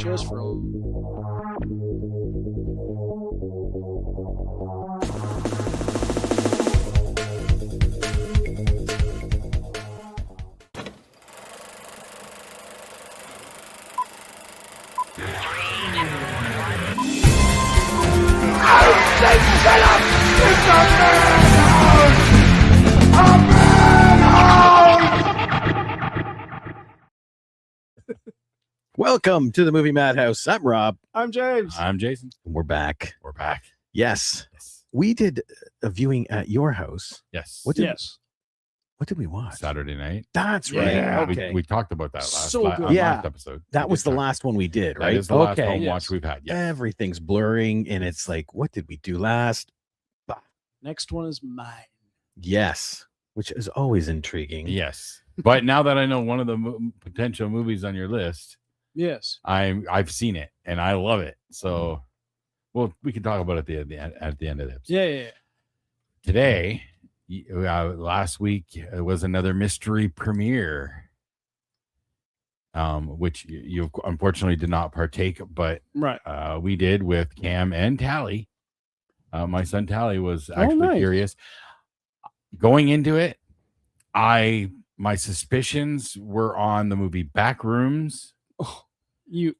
just for a... Welcome to the Movie MAdhouse. I'm Rob. I'm James. I'm Jason. We're back. We're back. Yes. We did a viewing at your house. Yes. What did we watch? Saturday night. That's right. Yeah, Okay. we talked about that So good. Yeah. episode. That was the last one we did, right? That is the last Okay. home Yes. watch we've had. Yes. Everything's blurring, and it's like, what did we do last? Next one is mine. Yes, which is always intriguing. Yes. But now that I know one of the potential movies on your list, Yes. I've seen it and I love it. So, well, we can talk about it at the end of the episode. Yeah. Today, last week was another mystery premiere, which you unfortunately did not partake, but Right. we did with Cam and Tally. My son Tally was actually nice. curious. Going into it, my suspicions were on the movie Backrooms. Oh, you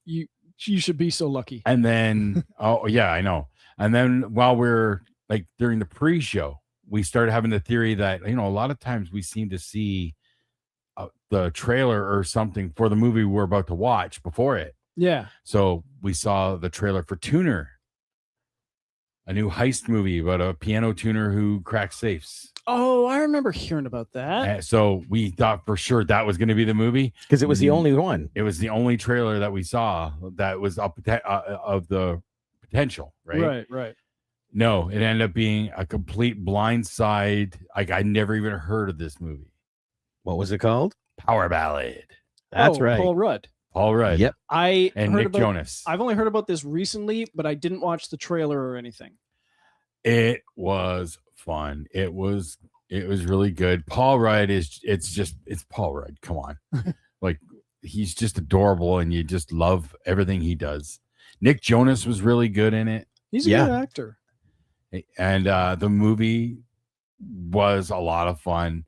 should be so lucky. And then, oh yeah, I know. And then while we're like during the pre-show, we started having the theory that, a lot of times we seem to see the trailer or something for the movie we're about to watch before it. Yeah. So we saw the trailer for Tuner, a new heist movie about a piano tuner who cracks safes. Oh, I remember hearing about that. And so we thought for sure that was going to be the movie Because it was the only one. It was the only trailer that we saw that was up of the potential, right? Right. No, it ended up being a complete blindside. Like I never even heard of this movie. What was it called? Power Ballad. That's Oh, right. Paul Rudd. Paul Rudd. Yep. I And heard Nick about, Jonas. I've only heard about this recently, but I didn't watch the trailer or anything. It was fun. It was really good. Paul Rudd it's Paul Rudd. Come on. Like he's just adorable and you just love everything he does. Nick Jonas was really good in it. He's a good actor. And the movie was a lot of fun.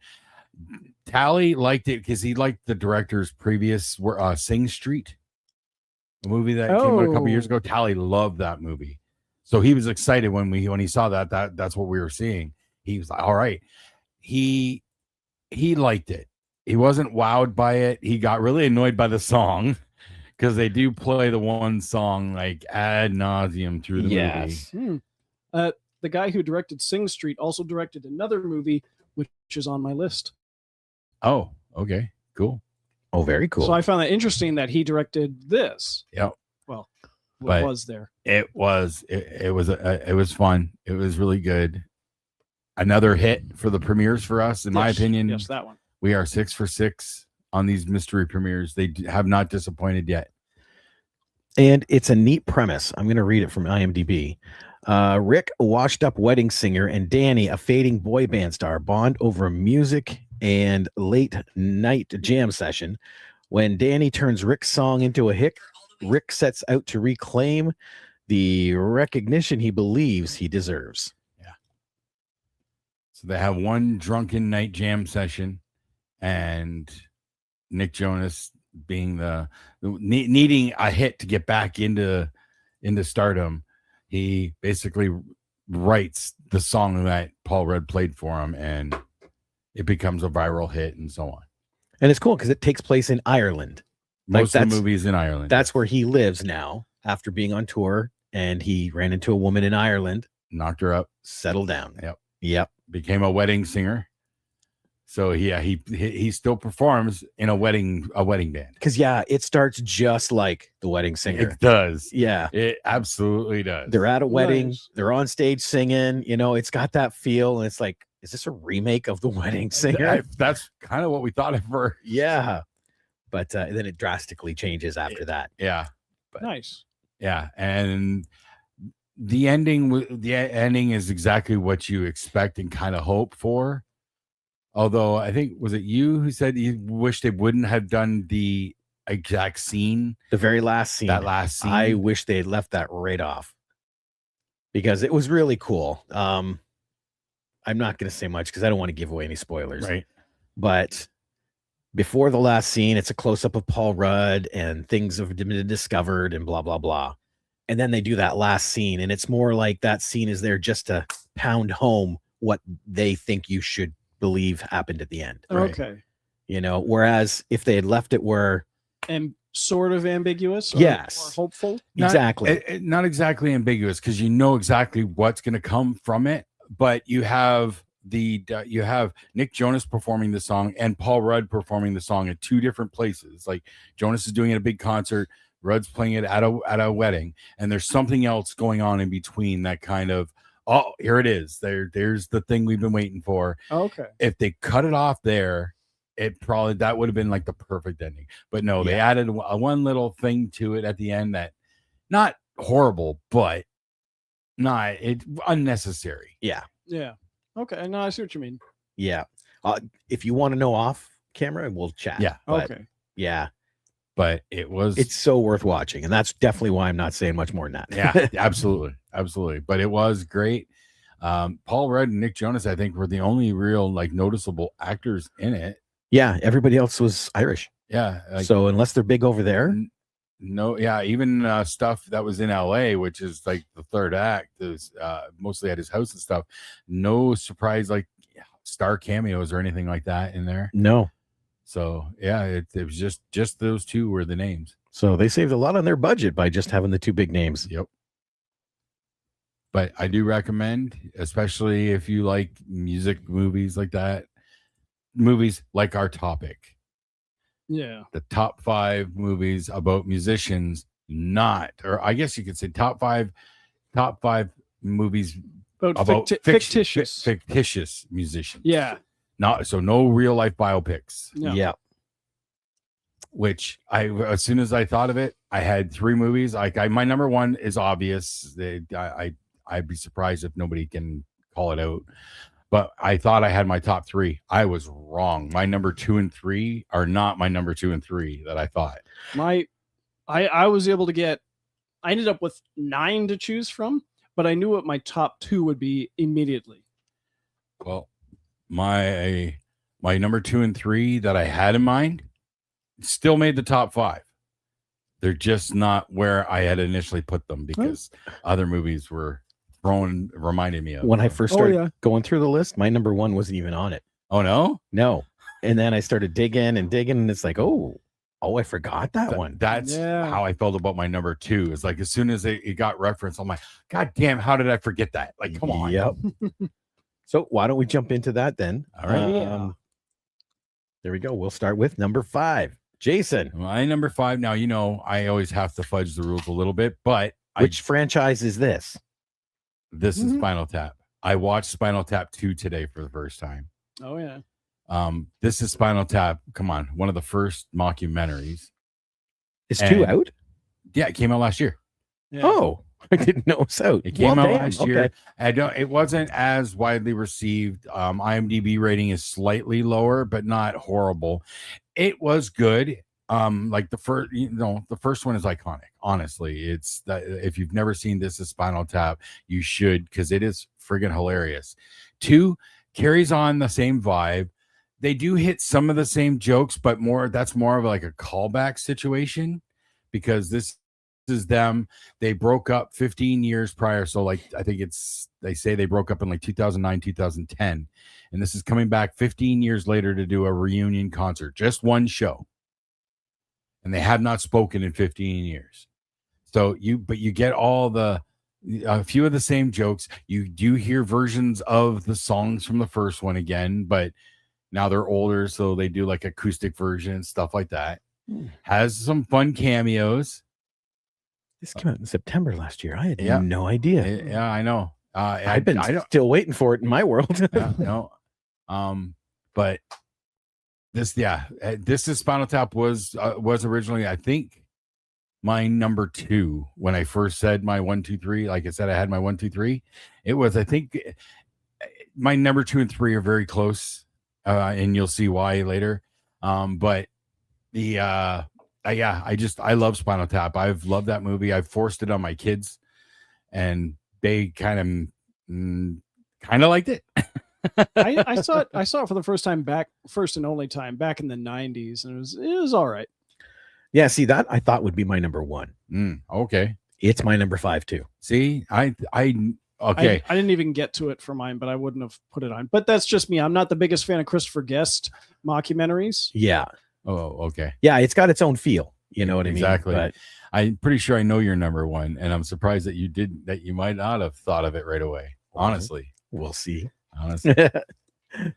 Tally liked it because he liked the director's previous Sing Street, a movie that came out a couple years ago. Tally loved that movie. So he was excited when he saw that's what we were seeing. He was like, all right. He liked it. He wasn't wowed by it. He got really annoyed by the song because they do play the one song like ad nauseum through the movie. The guy who directed Sing Street also directed another movie, which is on my list. Oh, okay. Cool. Oh, very cool. So I found that interesting that he directed this. Yep. Well, But what was there? It was fun. It was really good. Another hit for the premieres for us, in my opinion. Yes, that one. We are 6 for 6 on these mystery premieres. They have not disappointed yet. And it's a neat premise. I'm going to read it from IMDb. Rick, a washed-up wedding singer, and Danny, a fading boy band star, bond over music and late-night jam session. When Danny turns Rick's song into a hit, Rick sets out to reclaim the recognition he believes he deserves. Yeah. So they have one drunken night jam session, and Nick Jonas being needing a hit to get back into stardom. He basically writes the song that Paul Rudd played for him, and it becomes a viral hit and so on. And it's cool because it takes place in Ireland. Most of the movies in Ireland. That's where he lives now after being on tour, and he ran into a woman in Ireland. Knocked her up. Settled down. Yep. Became a wedding singer. So yeah, he still performs in a wedding band. Because it starts just like The Wedding Singer. It does. Yeah. It absolutely does. They're at a wedding. Nice. They're on stage singing. It's got that feel, and it's like, is this a remake of The Wedding Singer? That's kind of what we thought at first. Yeah. But then it drastically changes after that. Yeah. But, Nice. Yeah. And the ending is exactly what you expect and kind of hope for. Although I think, was it you who said you wish they wouldn't have done the exact scene. The very last scene. That last scene. I wish they had left that right off because it was really cool. I'm not going to say much because I don't want to give away any spoilers. Right. But before the last scene, it's a close-up of Paul Rudd and things have been discovered and blah, blah, blah. And then they do that last scene, and it's more like that scene is there just to pound home what they think you should believe happened at the end. Right. Okay. You know, whereas if they had left it where And sort of ambiguous. Yes. Or hopeful. exactly. Not exactly ambiguous because you know exactly what's going to come from it, but you have Nick Jonas performing the song and Paul Rudd performing the song at two different places. Like Jonas is doing it at a big concert, Rudd's playing it at a wedding, and there's something else going on in between that kind of, oh, here it is. There's the thing we've been waiting for. Okay. If they cut it off there, that would have been like the perfect ending. But no, they added one little thing to it at the end that not horrible, but not unnecessary. Yeah. Yeah. Okay. No, I see what you mean. Yeah. If you want to know off camera, we'll chat. Yeah. But, Okay. yeah. But it's so worth watching. And that's definitely why I'm not saying much more than that. Yeah, absolutely. Absolutely. But it was great. Paul Rudd and Nick Jonas, I think, were the only real like noticeable actors in it. Yeah. Everybody else was Irish. Yeah. So unless they're big over there. No, yeah, even stuff that was in LA, which is like the third act, is mostly at his house and stuff. No surprise, like star cameos or anything like that in there. No. So yeah, it was just those two were the names. So they saved a lot on their budget by just having the two big names. Yep. But I do recommend, especially if you like music movies like that, movies like our topic. Yeah. The top 5 movies about musicians, or I guess you could say top five movies about fictitious musicians. Yeah. No real life biopics. No. Yeah. Which as soon as I thought of it, I had 3 movies. My number 1 is obvious. I'd be surprised if nobody can call it out. But I thought I had my top 3. I was wrong. My number 2 and 3 are not my number 2 and 3 that I thought. I was able to get. I ended up with 9 to choose from, but I knew what my top 2 would be immediately. Well, my number 2 and 3 that I had in mind still made the top 5. They're just not where I had initially put them because other movies were reminded me of. When I first started going through the list, my number 1 wasn't even on it. Oh no? No. And then I started digging, and it's like, oh, I forgot that one. That's how I felt about my number 2. It's like as soon as it got referenced, I'm like, God damn, how did I forget that? Like, come on. Yep. So why don't we jump into that then? All right. There we go. We'll start with number 5. Jason. My number 5. Now, I always have to fudge the rules a little bit, but which franchise is this? This is Spinal Tap. I watched Spinal Tap 2 today for the first time. Oh yeah. This is Spinal Tap. Come on, one of the first mockumentaries. Is 2 out? Yeah, it came out last year. Yeah. Oh, I didn't know it was out. It came out last year. It wasn't as widely received. IMDb rating is slightly lower, but not horrible. It was good. Like the first one is iconic. Honestly, it's that if you've never seen This Is Spinal Tap, you should, because it is friggin' hilarious. 2 carries on the same vibe. They do hit some of the same jokes, but that's more of like a callback situation, because this is them. They broke up 15 years prior. So like, I think they say they broke up in like 2009, 2010. And this is coming back 15 years later to do a reunion concert, just one show. And they have not spoken in 15 years. So you get a few of the same jokes. You do hear versions of the songs from the first one again, but now they're older, so they do like acoustic versions, stuff like that. Has some fun cameos. This came out in September last year. I had no idea. Yeah, I know. I've been still waiting for it in my world. No. But this is Spinal Tap was originally, I think, my number 2 when I first said my 1, 2, 3. Like I said, I had my 1, 2, 3. It was, I think, my number 2 and 3 are very close, and you'll see why later. But I I love Spinal Tap. I've loved that movie. I've forced it on my kids, and they kind of liked it. I saw it for the first and only time back in the 90s, and it was all right. Yeah, see, that I thought would be my number 1. Okay, it's my number 5 too. See, okay. I didn't even get to it for mine, but I wouldn't have put it on. But that's just me. I'm not the biggest fan of Christopher Guest mockumentaries. Yeah. Oh, okay. Yeah, it's got its own feel. You know what exactly. I mean? But I'm pretty sure I know your number 1, and I'm surprised that you might not have thought of it right away. Honestly, we'll see. Honestly,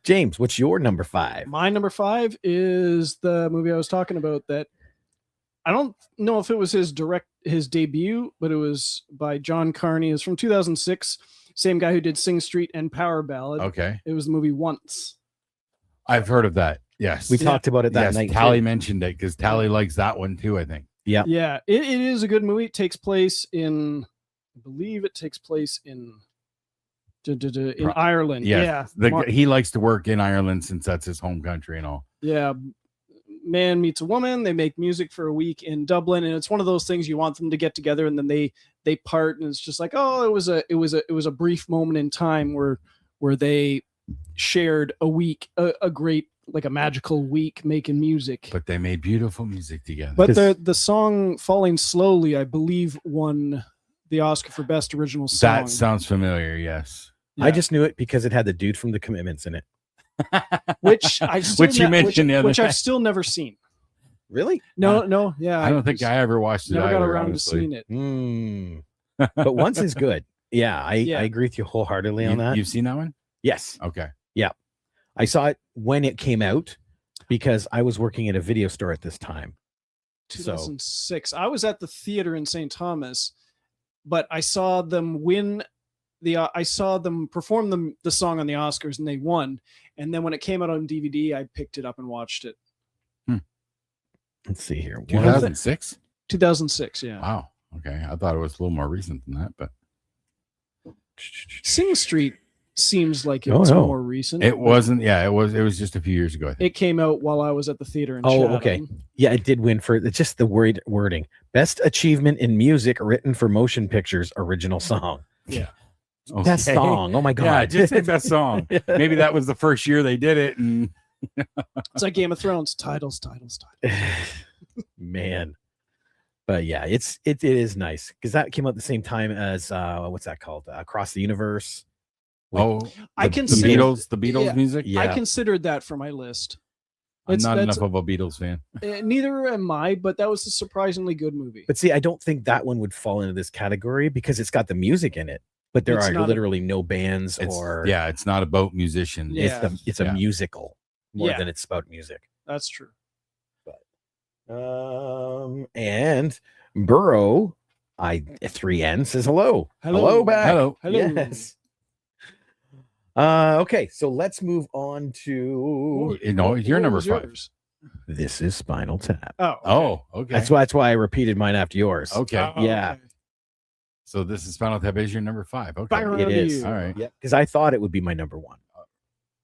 James, what's your number 5? My number 5 is the movie I was talking about. That I don't know if it was his debut, but it was by John Carney. It's from 2006. Same guy who did Sing Street and Power Ballad. Okay. It was the movie Once. I've heard of that. Yes. We talked about it that night. Tally mentioned it because Tally likes that one too, I think. Yeah. Yeah. It is a good movie. It takes place in, I believe it takes place in Ireland. Yeah. He likes to work in Ireland since that's his home country and all. Yeah. Man meets a woman. They make music for a week in Dublin, and it's one of those things you want them to get together, and then they part, and it's just like, oh, it was a brief moment in time where they shared a week, a great, like a magical week making music. But they made beautiful music together. But the song Falling Slowly, I believe, won the Oscar for Best Original Song. That sounds familiar, yes. Yeah. I just knew it because it had the dude from The Commitments in it. Which I've still never seen. Really? No, yeah. I don't think I ever watched it. Never got around honestly. to seeing it. But Once is good. Yeah, I agree with you wholeheartedly on that. You've seen that one? Yes. Okay. Yeah. I saw it when it came out because I was working at a video store at this time. 2006. I was at the theater in St. Thomas, but I saw them win I saw them perform the song on the Oscars, and they won. And then when it came out on DVD, I picked it up and watched it. Let's see here. 2006? 2006, yeah. Wow. Okay. I thought it was a little more recent than that, but Sing Street seems like it's more recent. It wasn't. Yeah, it was just a few years ago. I think. It came out while I was at the theater in Chatham. Okay. Yeah, it did win for it's just the wording. Best achievement in music written for motion pictures, original song. Yeah. Okay. Best song. Oh my god. Yeah, just say best song. Maybe that was the first year they did it, and it's like Game of Thrones. Titles. Man. But yeah, it is nice because that came out the same time as what's that called? Across the Universe. The Beatles music. Yeah. I considered that for my list. I'm not enough of a Beatles fan. Neither am I, but that was a surprisingly good movie. But see, I don't think that one would fall into this category because it's got the music in it, but there are literally no bands it's not about musicians. Yeah. It's a musical more than it's about music. That's true. And Burrow, 3N says hello. Hello back. Hello. Yes. Okay, so let's move on to your number 5. This is Spinal Tap. Oh, okay. That's why I repeated mine after yours. Okay. Yeah. Okay. So this is Spinal Tap is your number 5. Okay. It is. All right. Yeah, because I thought it would be my number 1.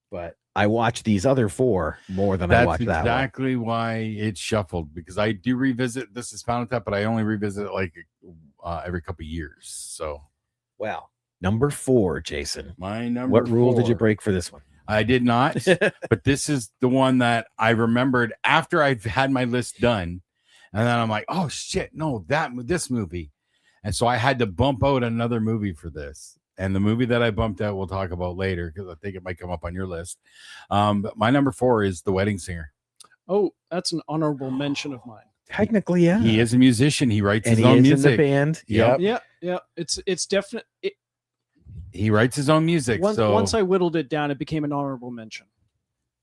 But I watched these other 4 more than I watched that one. That's exactly why it's shuffled, because I do revisit This is Spinal Tap, but I only revisit it like every couple of years. So, wow. Number 4, Jason. My number. What rule 4. did you break for this one? I did not, but this is the one that I remembered after I've had my list done, and then I'm like, oh shit, no, this movie, and so I had to bump out another movie for this. And the movie that I bumped out, we'll talk about later because I think it might come up on your list. But my number 4 is The Wedding Singer. Oh, that's an honorable mention of mine. Technically, yeah. He is a musician. He writes his and own he is music. in the band. Yep. Yeah. It's definite. He writes his own music. Once I whittled it down, it became an honorable mention.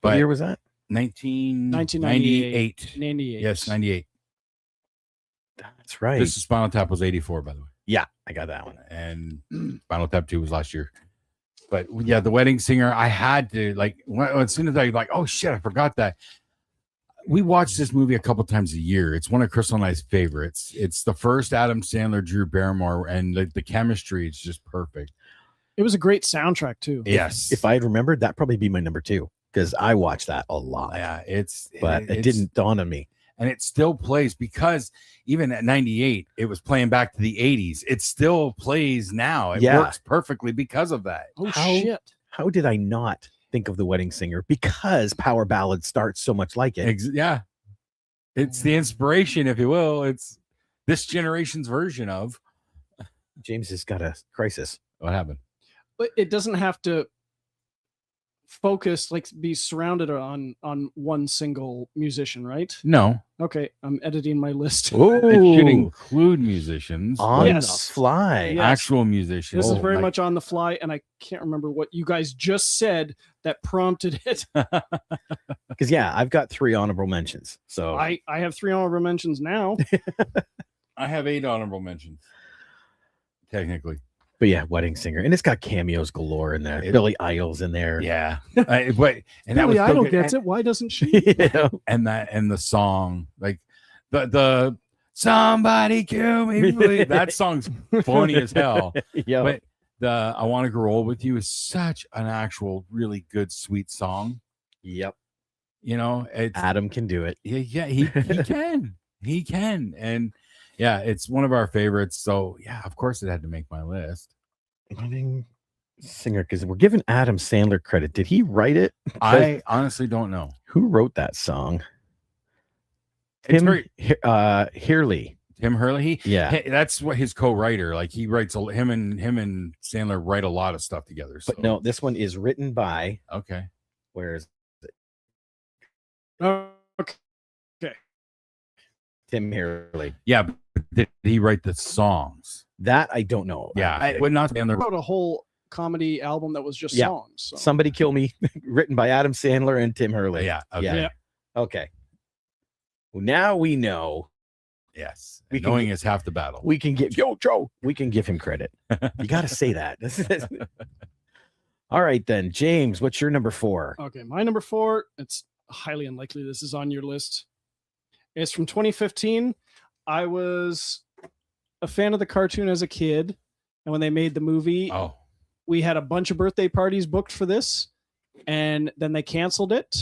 What year was that? 1998. 98. Yes, 98. That's right. This is Spinal Tap was 84, by the way. Yeah, I got that one. And Spinal Tap 2 was last year. But yeah, The Wedding Singer, I had to as soon as I oh shit, I forgot that. We watch this movie a couple times a year. It's one of Crystal and I's favorites. It's the first Adam Sandler, Drew Barrymore, and the chemistry is just perfect. It was a great soundtrack too. Yes. If I had remembered, that'd probably be my number 2 because I watched that a lot. Yeah, but it didn't dawn on me. and it still plays because even at 98, it was playing back to the 80s. It still plays now. It works perfectly because of that. Oh, shit. How did I not think of The Wedding Singer? Because power ballad starts so much like it. Yeah. It's the inspiration, if you will. It's this generation's version of. James has got a crisis. What happened? But it doesn't have to focus, like be surrounded on one single musician, right? No. Okay, I'm editing my list. It should include musicians. On the fly. Yes. Actual musicians. This is very much on the fly, and I can't remember what you guys just said that prompted it. Because I've got 3 honorable mentions. So I have 3 honorable mentions now. I have 8 honorable mentions. Technically. But Wedding Singer. And it's got cameos galore in there. Billy Idol's in there. Yeah. And Billy Idol gets it. Why doesn't she? And the song, like the somebody kill me, please. That song's funny as hell. Yeah. But the I Want to Grow Old with You is such an actual really good, sweet song. Yep. You know, Adam can do it. Yeah, he can. He can. And it's one of our favorites. So of course it had to make my list. Wedding Singer, because we're giving Adam Sandler credit. Did he write it? I honestly don't know. Who wrote that song? Tim Hurley. Tim Hurley. That's what his co-writer. Like he writes him and Sandler write a lot of stuff together. So. But no, this one is written by. Okay. Where is it? Okay. Tim Hurley. Yeah, but did he write the songs? That I don't know. I would not. Sandler wrote a whole comedy album that was just songs. So. Somebody Kill Me, written by Adam Sandler and Tim Hurley. Okay. Okay. Well, now we know. Yes. Knowing is half the battle. We can give Joe. We can give him credit. You got to say that. All right, then, James. What's your number 4? Okay, my number 4. It's highly unlikely this is on your list. It's from 2015. I was a fan of the cartoon as a kid, and when they made the movie, we had a bunch of birthday parties booked for this, and then they canceled it.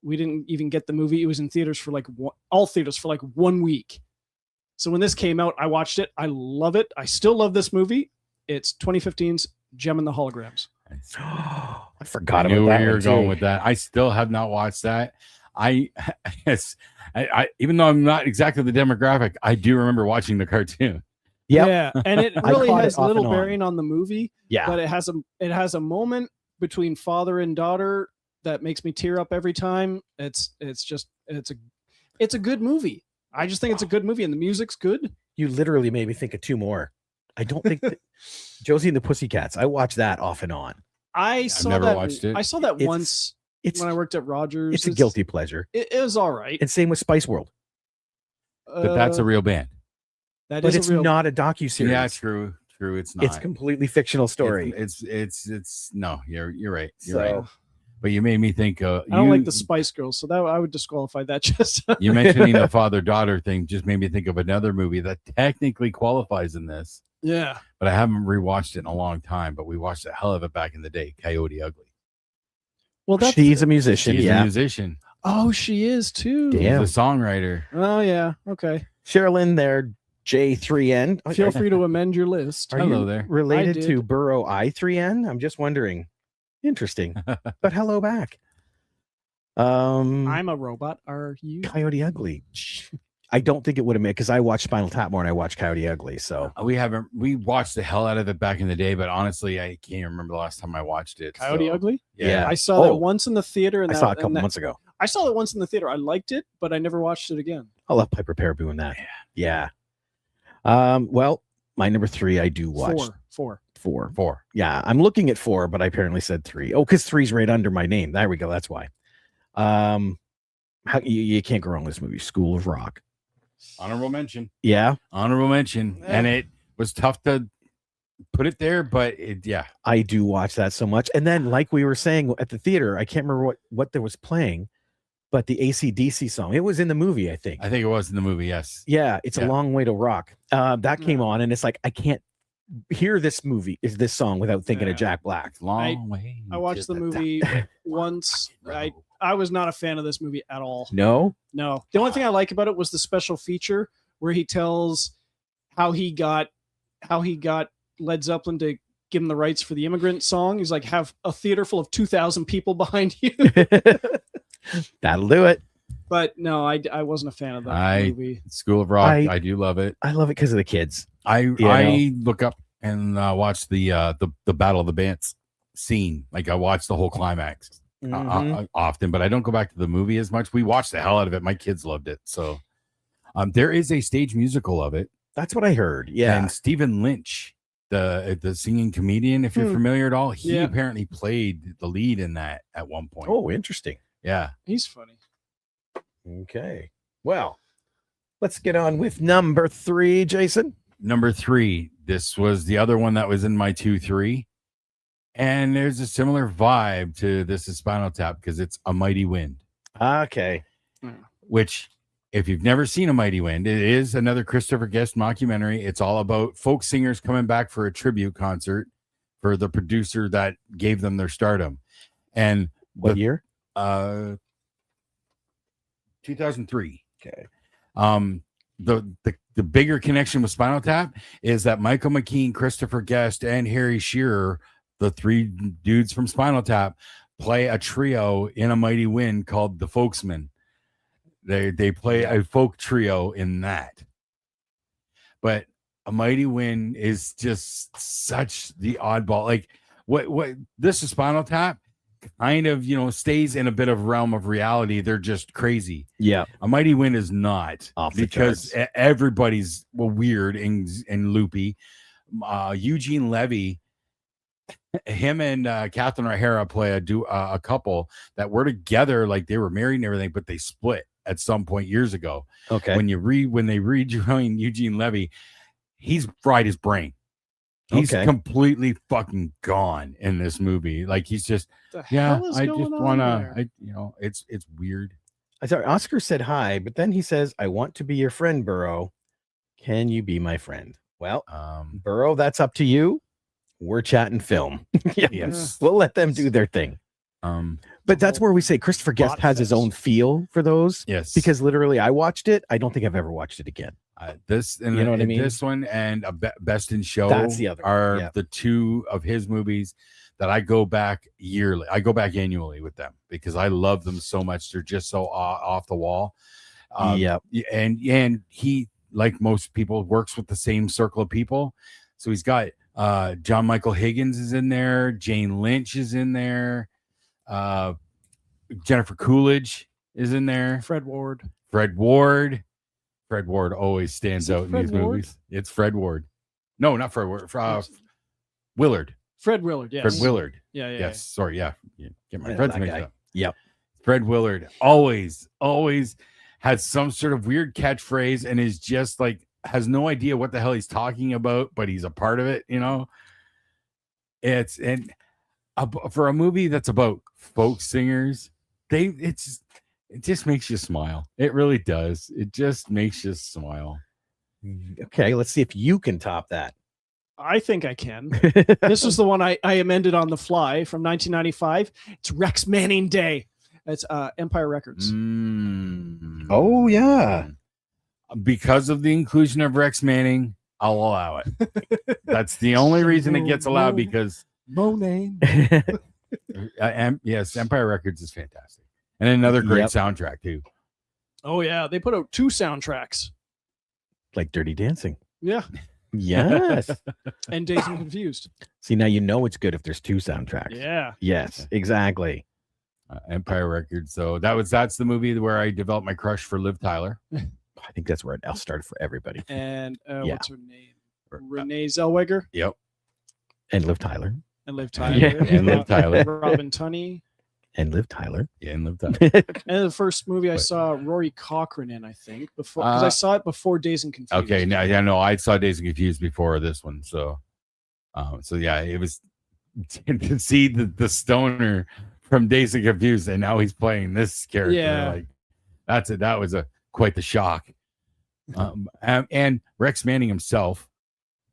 We didn't even get the movie. It was in theaters for all theaters for 1 week. So when this came out, I watched it. I love it. I still love this movie. It's 2015's Gem and the Holograms. I forgot about that. I knew where you were going with that. I still have not watched that. I even though I'm not exactly the demographic, I do remember watching the cartoon. Yeah, and it really has little bearing on the movie. Yeah, but it has a moment between father and daughter that makes me tear up every time. It's a good movie. I just think it's a good movie, and the music's good. You literally made me think of 2 more. I don't think that Josie and the Pussycats. I watched that off and on. I've never watched it. I saw that once when I worked at Rogers. It's a guilty pleasure. It is all right. And same with Spice World. But that's a real band. But it's not a docuseries. Yeah, true. It's not. It's a completely fictional story. It's no. You're right. You're right. But you made me think. I don't like the Spice Girls, so that I would disqualify that. Just you mentioning the father-daughter thing just made me think of another movie that technically qualifies in this. Yeah, but I haven't rewatched it in a long time. But we watched a hell of it back in the day. Coyote Ugly. Well, she's a musician. She's a musician. Oh, she is too. Damn. She's a songwriter. Oh yeah. Okay. Sherilyn there. J3N. Feel free to amend your list. Hello there. Related to Burrow I3N? I'm just wondering. Interesting. But hello back. I'm a robot. Are you? Coyote Ugly. I don't think it would have made, because I watched Spinal Tap more and I watched Coyote Ugly. So we watched the hell out of it back in the day, but honestly, I can't remember the last time I watched it. Coyote Ugly? Yeah. I saw that once in the theater. And I saw it a couple months ago. I saw that once in the theater. I liked it, but I never watched it again. I love Piper Perabo in that. Yeah. Well, my number 3, I do watch. 4. Yeah, I'm looking at 4, but I apparently said 3. Oh, because 3's right under my name. There we go. That's why. You can't go wrong with this movie. School of Rock. Honorable mention. Yeah. Honorable mention. And it was tough to put it there, but I do watch that so much. And then, like we were saying at the theater, I can't remember what there was playing, but the AC/DC song, it was in the movie, I think. I think it was in the movie, yes. Yeah, it's a long way to rock. That came on, and it's like, I can't hear this song without thinking Yeah. of Jack Black. Long way. I watched the movie once. I was not a fan of this movie at all. No? No. The only thing I like about it was the special feature where he tells how he got Led Zeppelin to give him the rights for the Immigrant song. He's like, have a theater full of 2,000 people behind you. That'll do it. But no, I wasn't a fan of that movie. School of Rock. I do love it. I love it because of the kids. I look up and watch the Battle of the Bands scene. Like I watch the whole climax often, but I don't go back to the movie as much. We watched the hell out of it. My kids loved it. So there is a stage musical of it. That's what I heard. Yeah. And Stephen Lynch, the singing comedian, if you're familiar at all, he apparently played the lead in that at one point. Oh, interesting. Yeah. He's funny. Okay. Well, let's get on with number 3, Jason. Number 3. This was the other one that was in my 2-3. And there's a similar vibe to this is Spinal Tap because it's A Mighty Wind. Okay. Which, if you've never seen A Mighty Wind, it is another Christopher Guest mockumentary. It's all about folk singers coming back for a tribute concert for the producer that gave them their stardom. And what year? 2003. Okay. The bigger connection with Spinal Tap is that Michael McKean, Christopher Guest, and Harry Shearer, the 3 dudes from Spinal Tap, play a trio in A Mighty Wind called the Folksmen. They play a folk trio in that. But A Mighty Wind is just such the oddball. Like what this is Spinal Tap kind of, stays in a bit of realm of reality. They're just crazy. Yeah. A Mighty Wind is not because charts. Everybody's weird and loopy. Eugene Levy, him and Catherine O'Hara play a couple that were together, like they were married and everything, but they split at some point years ago. Okay. When they rejoin Eugene Levy, he's fried his brain. He's completely fucking gone in this movie. Like he's just, I just wanna, it's weird. I thought Oscar said hi, but then he says, "I want to be your friend, Burrow. Can you be my friend?" Well, Burrow, that's up to you. We're chatting film. Yes, we'll let them do their thing. But that's where we say Christopher Guest has his own feel for those. Yes, because literally, I watched it. I don't think I've ever watched it again. This and you know what I mean? This one and Best in Show that's the other are the 2 of his movies that I go back yearly. I go back annually with them because I love them so much. They're just so off the wall. And he, like most people, works with the same circle of people. So he's got John Michael Higgins is in there, Jane Lynch is in there, Jennifer Coolidge is in there, Fred Ward always stands out in these movies. It's Fred Ward. No, not Fred Ward. Willard. Fred Willard, yes. Fred Willard. Yeah. Yes. Sorry, yeah. Get my friends mixed up. Yep. Fred Willard always has some sort of weird catchphrase and is just like has no idea what the hell he's talking about, but he's a part of it, It's for a movie that's about folk singers, it just makes you smile. It really does. It just makes you smile. Okay, let's see if you can top that. I think I can. This was the one I amended on the fly from 1995. It's Rex Manning Day. It's Empire Records. Oh, yeah. Because of the inclusion of Rex Manning, I'll allow it. That's the only reason it gets allowed because name. Yes, Empire Records is fantastic. And another great soundtrack too. Oh yeah, they put out 2 soundtracks. Like Dirty Dancing. Yeah. Yes. And Dazed and Confused. See, now you know it's good if there's 2 soundtracks. Yeah. Yes, exactly. Empire Records. So that's the movie where I developed my crush for Liv Tyler. I think that's where it all started for everybody. And what's her name? Renee Zellweger. Yep. And Liv Tyler. And Liv Tyler. Yeah. And Liv Tyler. Robin Tunney. And Liv Tyler. Yeah, and Liv Tyler. And the first movie I saw Rory Cochrane in, I think, before because I saw it before Dazed and Confused. Okay, no, I saw Dazed and Confused before this one, so yeah, it was to see the stoner from Dazed and Confused, and now he's playing this character. Yeah, like that was quite the shock. And Rex Manning himself,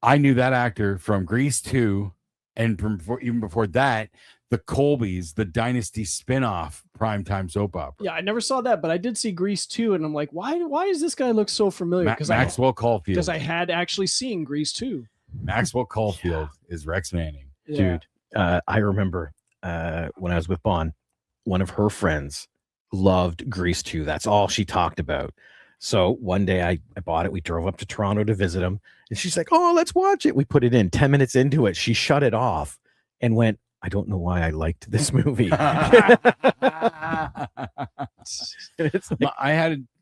I knew that actor from Grease 2, and from even before that, the Colbys, the Dynasty spinoff primetime soap opera. Yeah, I never saw that, but I did see Grease 2, and I'm like, why does this guy look so familiar? Because Maxwell Caulfield. Because I had actually seen Grease 2. Maxwell Caulfield is Rex Manning. Yeah. Dude, I remember when I was with Bon, one of her friends loved Grease 2. That's all she talked about. So one day I bought it. We drove up to Toronto to visit him. And she's like, oh, let's watch it. We put it in 10 minutes into it. She shut it off and went, I don't know why I liked this movie. It's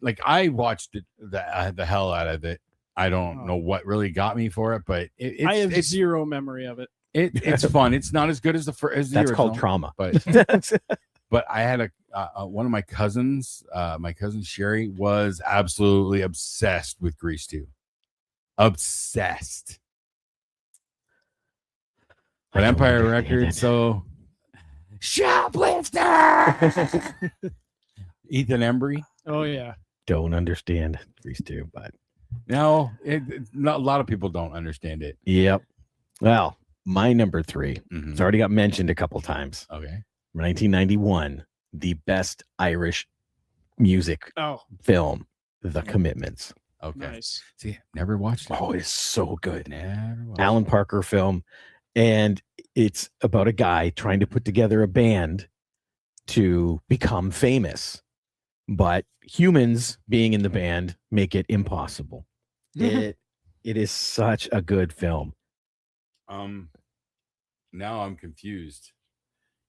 like, I watched it, the hell out of it. I don't know what really got me for it, but I have zero memory of it. It's fun. It's not as good as the first. That's original, called trauma. But I had one of my cousins, my cousin Sherry, was absolutely obsessed with Grease 2. Obsessed. But Empire Records, so shoplifter. Ethan Embry. Oh yeah. Don't understand Grease 2, but no, not a lot of people don't understand it. Yep. Well, my number 3. It's already got mentioned a couple times. Okay. 1991, the best Irish music film, The Commitments. Okay. Nice. See, never watched it. Oh, it's so good. Never watched Alan Parker film. And it's about a guy trying to put together a band to become famous. But humans being in the band make it impossible. It is such a good film. Now I'm confused.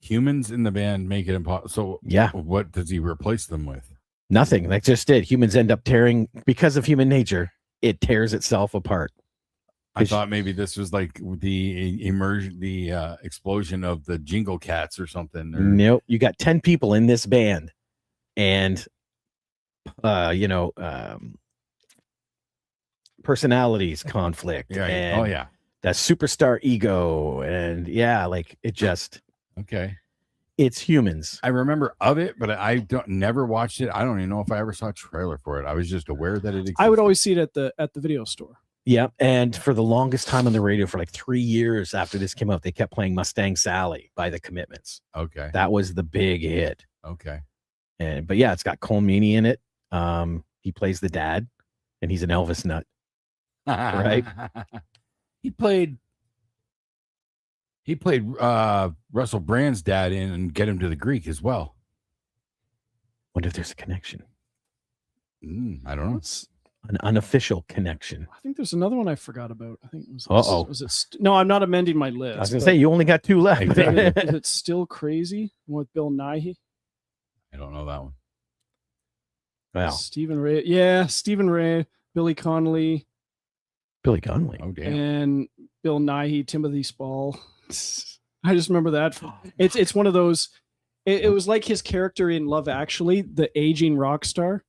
Humans in the band make it impossible. So yeah, what does he replace them with? Nothing. Like just it. Humans end up tearing because of human nature. It tears itself apart. I thought maybe this was like the explosion of the Jingle Cats or something. Nope. You got 10 people in this band, and personalities conflict. Yeah. And that superstar ego, and like it just it's humans. I remember of it, but I never watched it. I don't even know if I ever saw a trailer for it. I was just aware that it existed. I would always see it at the video store. Yeah, and for the longest time on the radio, for like 3 years after this came out, they kept playing Mustang Sally by The Commitments. Okay, that was the big hit. Okay, but yeah, it's got Cole Meany in it. He plays the dad, and he's an Elvis nut. Right? He played Russell Brand's dad in Get Him to the Greek as well. Wonder if there's a connection. I don't know. It's an unofficial connection. I think there's another one I forgot about. I think it was. Was it? No, I'm not amending my list. I was gonna say you only got 2 left. Is it Still Crazy with Bill Nighy? I don't know that one. Wow. Stephen Ray. Yeah, Stephen Ray, Billy Connolly. Billy Connolly. Oh damn. And Bill Nighy, Timothy Spall. I just remember that. It's one of those. It was like his character in Love Actually, the aging rock star.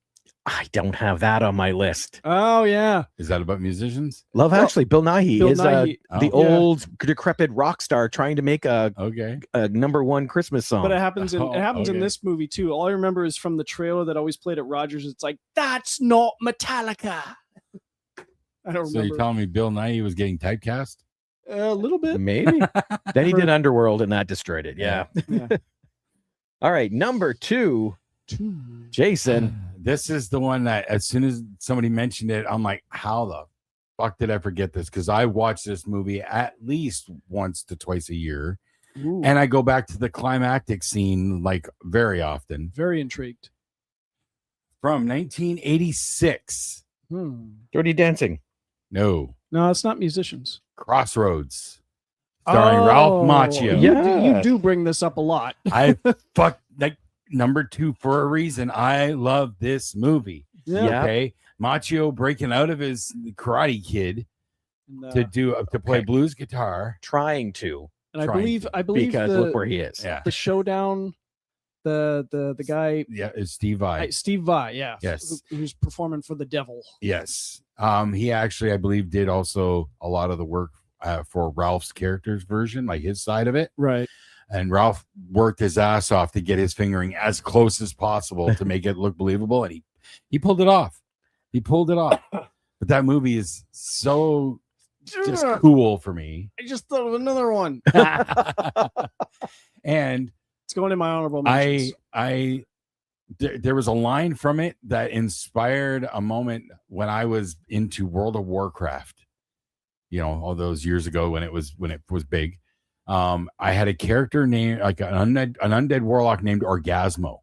I don't have that on my list. Oh yeah. Is that about musicians? Actually, Bill Nighy is the old decrepit rock star trying to make a #1 Christmas song. But it happens in this movie too. All I remember is from the trailer that always played at Rogers. It's like, that's not Metallica. I don't remember. So you're telling me Bill Nighy was getting typecast? A little bit. Maybe. Then he did Underworld and that destroyed it. Yeah. All right. Number 2. Jason. This is the one that as soon as somebody mentioned it, I'm like, how the fuck did I forget this? Because I watch this movie at least once to twice a year. Ooh. And I go back to the climactic scene like very often. Very intrigued. From 1986. Dirty Dancing. No, it's not musicians. Crossroads. Starring Ralph Macchio. You do bring this up a lot. I fuck like number 2 for a reason. I love this movie. Yeah. Okay. Macchio breaking out of his Karate Kid to play blues guitar. Trying to. And I believe because look where he is. Yeah. The showdown, the guy. Yeah, it's Steve Vai. Steve Vai, yeah. Yes. Who's performing for the devil. Yes. He actually, I believe, did also a lot of the work for Ralph's character's version, like his side of it. Right. And Ralph worked his ass off to get his fingering as close as possible to make it look believable. And he pulled it off. But that movie is so just cool for me. I just thought of another one. And It's going in my honorable mentions. There was a line from it that inspired a moment when I was into World of Warcraft. You know, all those years ago when it was big. I had a character named like an undead warlock named Orgasmo.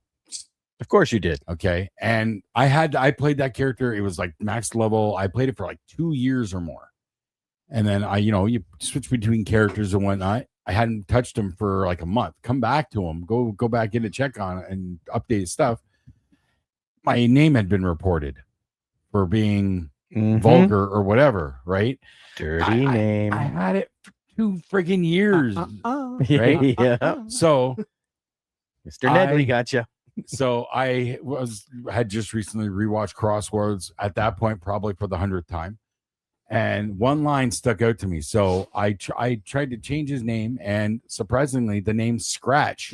Of course you did. Okay. And I played that character. It was like max level. I played it for like 2 years or more. And then you switch between characters and whatnot. I hadn't touched him for like a month. Come back to him, go back in to check on it and update stuff. My name had been reported for being vulgar or whatever, right? Dirty name. I had it for 2 friggin' years. Right? Yeah. So Mr. Nedley got you. So I had just recently rewatched Crosswords at that point, probably for the 100th time. And one line stuck out to me. So I tried to change his name, and surprisingly, the name Scratch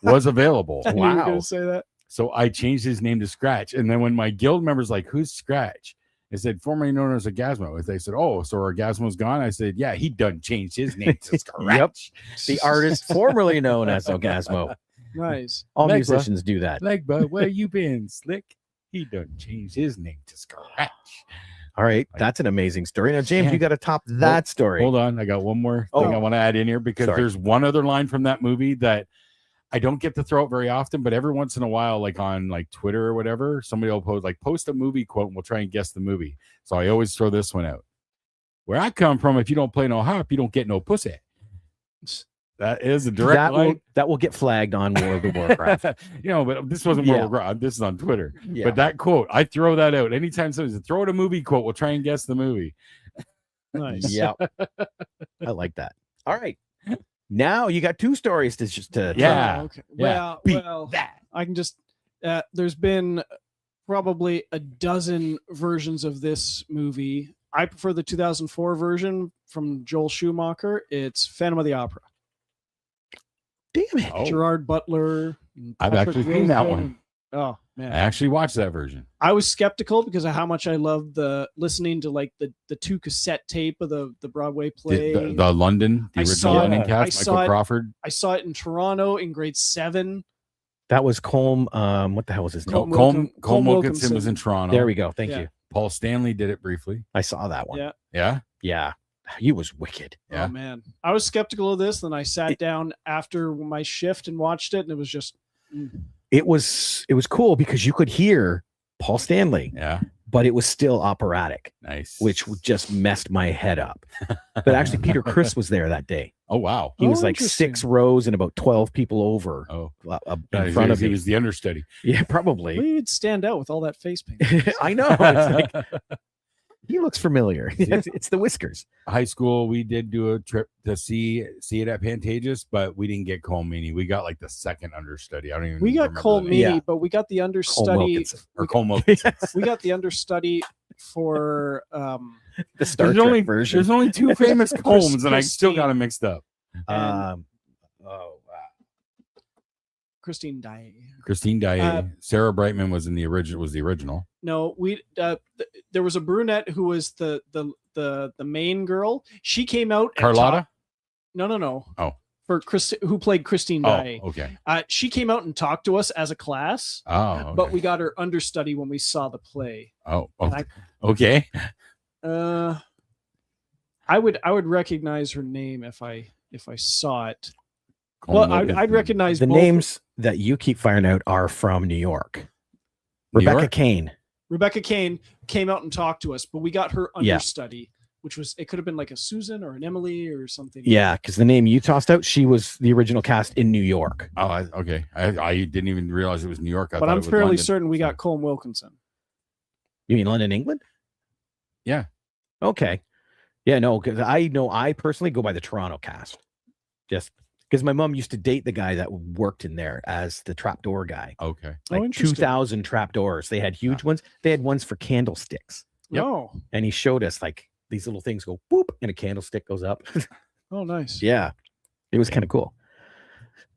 was available. I knew you were gonna say that. So I changed his name to Scratch. And then when my guild members like, who's Scratch? I said, formerly known as Orgasmo. They said, oh, so Orgasmo's gone? I said, yeah, he done changed his name to Scratch. Yep. The artist formerly known as Orgasmo. Nice. All Legba. musicians do that. Legba, where you been, Slick? He done changed his name to Scratch. All right. That's an amazing story. Now, James, Yeah. you got to top that story. Hold on. I got one more thing I want to add in here because there's one other line from that movie that I don't get to throw out very often, but every once in a while, like on like Twitter or whatever, somebody will post a movie quote and we'll try and guess the movie. So I always throw this one out. Where I come from, if you don't play no harp, you don't get no pussy. That is a direct line. That will get flagged on World of Warcraft. But this wasn't World of Warcraft. This is on Twitter. Yeah. But that quote, I throw that out. Anytime somebody says, throw out a movie quote, we'll try and guess the movie. Nice. Yeah. I like that. All right. Now you got 2 stories to just Yeah. try. Okay. Yeah. Well, That. I can just. There's been probably a dozen versions of this movie. I prefer the 2004 version from Joel Schumacher. It's Phantom of the Opera. Damn it. Oh. Gerard Butler. I've Patrick actually seen that Wilson. one. Oh I man, actually watched that version. I was skeptical because of how much I loved listening to like the 2 cassette tape of the Broadway play. The London, the I original saw London it. cast, I saw Michael it. Crawford. I saw it in Toronto in grade 7. That was Colm. What the hell was his name? Colm Wilkinson was in Toronto. There we go. Thank Yeah. you. Paul Stanley did it briefly. I saw that one. Yeah. Yeah. Yeah. He was wicked. Yeah. Oh man, I was skeptical of this. Then I sat down after my shift and watched it, and it was just. It was cool because you could hear Paul Stanley, Yeah. but it was still operatic, Nice. which just messed my head up. But actually, Peter Criss was there that day. Oh wow. He was like Interesting. 6 rows and about 12 people over Oh. in front of he me. was the understudy. Yeah, probably. Well, you'd stand out with all that face paint. I know. It's like, he looks familiar. It's the whiskers. High school, we did do a trip to see it at Pantages, but we didn't get Cole Meany. We got like the second understudy. I don't even. We got remember Cole the name. Meany, Yeah. but we got the Colm understudy. Wilkinson. Or Cole Wilkinson. We got the understudy for The Star There's Trek only version. There's only 2 famous Colms, and I still got them mixed up. Um, Christine Daae. Christine Daae, Sarah Brightman was in the original. Was the original? No, there was a brunette who was the main girl. She came out. and Carlotta. talked- No. Oh. For Chris, who played Christine Oh, Daae. okay. She came out and talked to us as a class, Oh, okay. but we got her understudy when we saw the play. Oh, And okay. I would recognize her name if I saw it. Colm Well, Wilkinson. I'd recognize the both. names that you keep firing out are from New York. New Rebecca York? Kane. Rebecca Kane came out and talked to us, but we got her Yeah. understudy, which was it could have been like a Susan or an Emily or something. Yeah, because the name you tossed out, she was the original cast in New York. Oh, okay. I didn't even realize it was New York. I but thought I'm it was fairly London. certain we got Colm Wilkinson. You mean London, England? Yeah. Okay. Yeah, no, because I personally go by the Toronto cast. Just because my mom used to date the guy that worked in there as the trapdoor guy. Okay. Like interesting. 2,000 trapdoors. They had huge ones. They had ones for candlesticks. Yep. Oh, And he showed us like these little things go boop and a candlestick goes up. oh, nice. Yeah. It was kind of cool.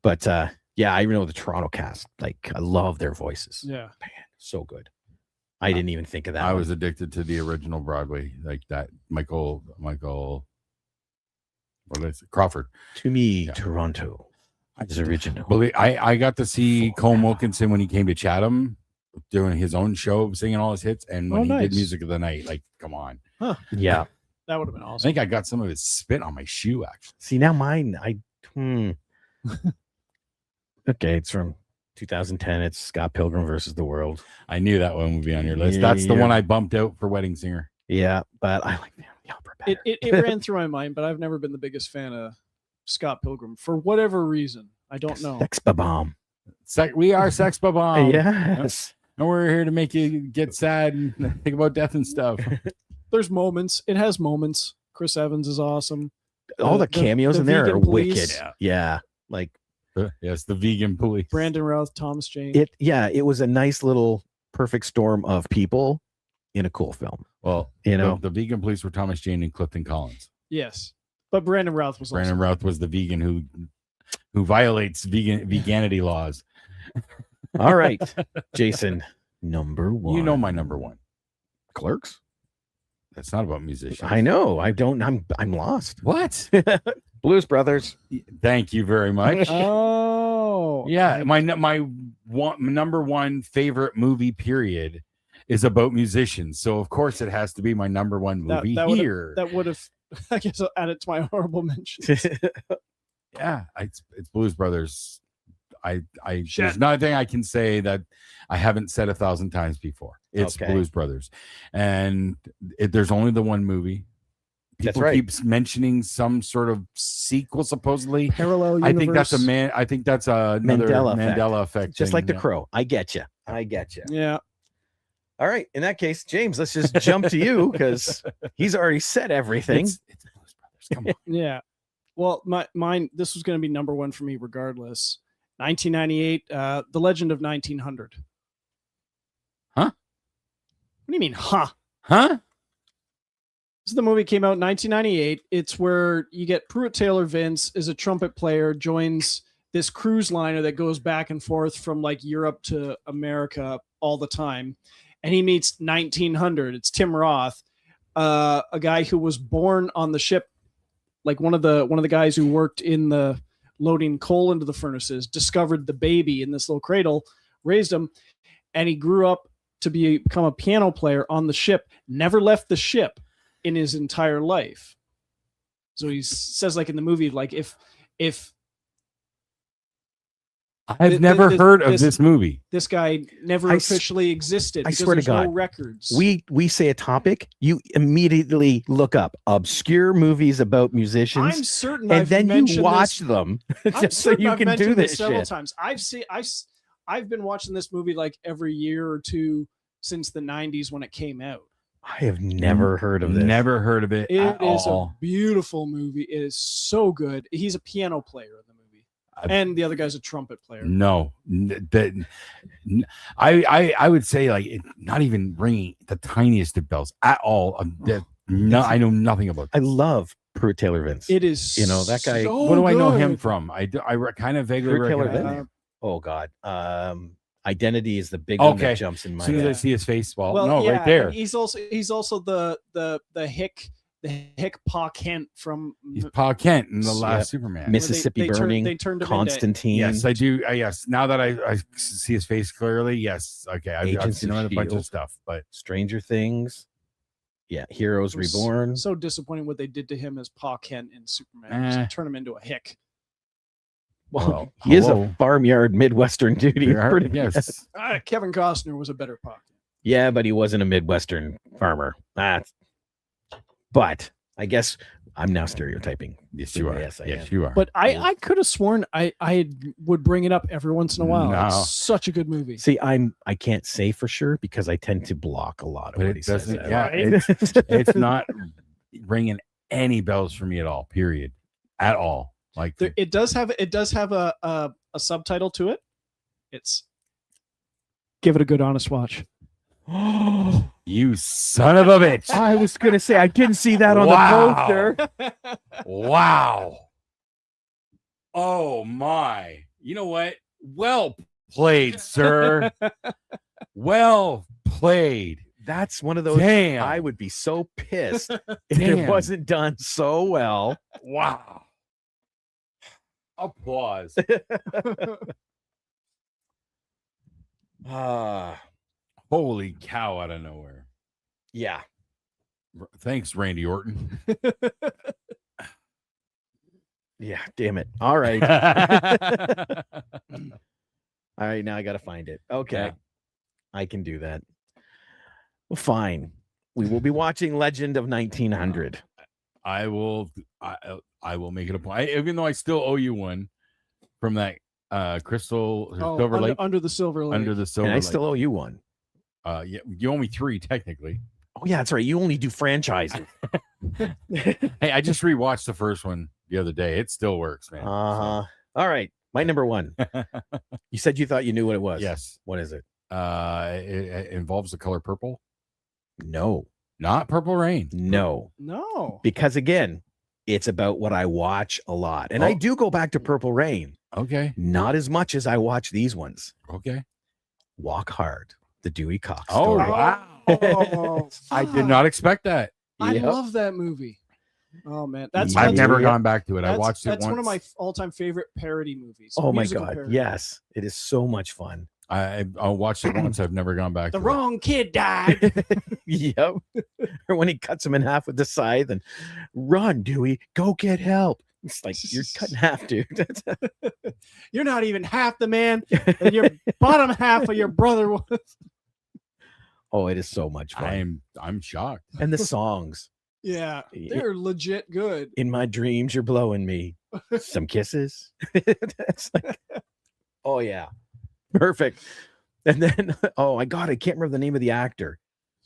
But yeah, I know the Toronto cast. Like I love their voices. Yeah. Man, so good. I didn't even think of that. I one. was addicted to the original Broadway, like that Michael, what is it? Crawford. To me, Yeah. Toronto is original. Believe I got to see Cole Wilkinson when he came to Chatham, doing his own show, singing all his hits, and when he did Music of the Night, like, come on. Huh. Yeah. That would have been I awesome. think I got some of his spit on my shoe, actually. See, now mine, Okay, it's from 2010. It's Scott Pilgrim versus the World. I knew that one would be on your list. Yeah, That's the one I bumped out for Wedding Singer. Yeah, but I like the opera better. It ran through my mind, but I've never been the biggest fan of Scott Pilgrim for whatever reason. I don't know. Sex bomb. We are Sex Bomb. Yes. And we're here to make you get sad and think about death and stuff. There's moments. It has moments. Chris Evans is awesome. All the cameos in there are vegan police. wicked. Yeah. Like Yes, the vegan police. Brandon Routh, Thomas Jane. it was a nice little perfect storm of people in a cool film. Well, the vegan police were Thomas Jane and Clifton Collins. Yes, but Brandon Routh was Brandon awesome. Routh was the vegan who violates veganity laws. All right, Jason, number one. You know my number one. Clerks. That's not about musicians. I know. I'm lost. What? Blues Brothers. Thank you very much. Oh, Yeah, my number one favorite movie period is about musicians. So of course it has to be my number one movie here. That would have, I guess, I'll add it to my honorable mentions. Yeah, it's Blues Brothers. There's nothing I can say that I haven't said 1,000 times before. It's Okay. Blues Brothers, and there's only the one movie. That's People right. keeps mentioning some sort of sequel, supposedly. Parallel universe. I think that's another Mandela effect. Just thing, like The yeah. Crow. I get you. Yeah. All right. In that case, James, let's just jump to you because he's already said everything. It's Blues Brothers. Come on. Yeah. Well, mine. This was going to be number one for me, regardless. 1998, The Legend of 1900. Huh? What do you mean, huh? Huh? This is the movie came out in 1998. It's where you get Pruitt Taylor Vince is a trumpet player, joins this cruise liner that goes back and forth from like Europe to America all the time. And he meets 1900. It's Tim Roth, a guy who was born on the ship, like one of the guys who worked in the loading coal into the furnaces, discovered the baby in this little cradle, raised him, and he grew up to become a piano player on the ship, never left the ship in his entire life. So he says, like in the movie, like if I've never heard of this movie. this guy never officially existed, I because swear to there's no God, records. We say a topic, you immediately look up obscure movies about musicians, I'm certain, and I've then you mentioned watch this, them I'm just so certain you I've can do mentioned this several shit. times. I've been watching this movie like every year or two since the 90s when it came out. I have never heard of this. Never heard of it. It at is all. a beautiful movie. It is so good. He's a piano player in the movie, and the other guy's a trumpet player. No, I would say like not even ringing the tiniest of bells at all. I know nothing about I this. love Pruitt Taylor Vince. It is, that guy. so What do I know good. him from? I kind of vaguely Pruitt Taylor recognize Vince. him. Oh God. Identity is the big one that Okay. jumps in my As soon as head. I see his face, Well, no, yeah, right there. and he's also the Hick Pa Kent from He's Pa Kent in the Yep. last Superman. Mississippi Burning, They turned him Constantine. Yes, I do. Yes, now that I see his face clearly, yes. Okay, I've Agents seen him of in a bunch of S.H.I.E.L.D. stuff, but Stranger Things. Yeah, Heroes It was Reborn. So disappointing what they did to him as Pa Kent in Superman. Just turn him into a hick. Well, he is a hello. farmyard Midwestern dude. He's pretty- Yes. Kevin Costner was a better Pa Kent. Yeah, but he wasn't a Midwestern farmer. But I guess I'm now stereotyping. Yes, you are. Yes, I am. Yes, you are. But I could have sworn I would bring it up every once in a while. No. It's such a good movie. See, I can't say for sure because I tend to block a lot of But what it he says. doesn't. Yeah, it's not ringing any bells for me at all. Period. At all. Like It does have a subtitle to it. It's give it a good honest watch. you son of a bitch. I was gonna say I didn't see that on Wow. the poster. Wow. Oh my. You know what? Well played, sir. Well played. That's one of those. Damn. I would be so pissed if it wasn't done so well. Wow. Applause. Holy cow, out of nowhere. Yeah. Thanks, Randy Orton. Yeah, damn it. All right. All right, now I got to find it. Okay. Yeah. I can do that. Well, fine. We will be watching Legend of 1900. I will make it a point. Even though I still owe you one from that Crystal Silver Lake. Under the Silver Lake. Under the Silver And I Lake. still owe you one. Yeah, you owe me 3 technically. Oh, yeah, that's right. You only do franchises. Hey, I just rewatched the first one the other day. It still works, man. All right. My number 1. You said you thought you knew what it was. Yes. What is it? It involves the color purple. No. Not Purple Rain. No. No. Because again, it's about what I watch a lot. And I do go back to Purple Rain. Okay. Not as much as I watch these ones. Okay. Walk Hard, the Dewey Cox Oh, story. wow. Oh, I did not expect that. I Yep. love that movie. Oh man, I've that's never gone back to it. I that's- watched it That's once. one of my all-time favorite parody movies. Oh my musical God. parody. Yes. It is so much fun. I watched it once. I've never gone back The to wrong kid died. Yep. Or when he cuts him in half with the scythe and run, Dewey, go get help. It's like you're cut in half, dude. You're not even half the man that your bottom half of your brother was. Oh, it is so much it. fun. I'm shocked. And the songs. Yeah, they're legit good. In my dreams, you're blowing me. Some kisses. That's like, oh yeah. Perfect. And then, oh my God, I can't remember the name of the actor,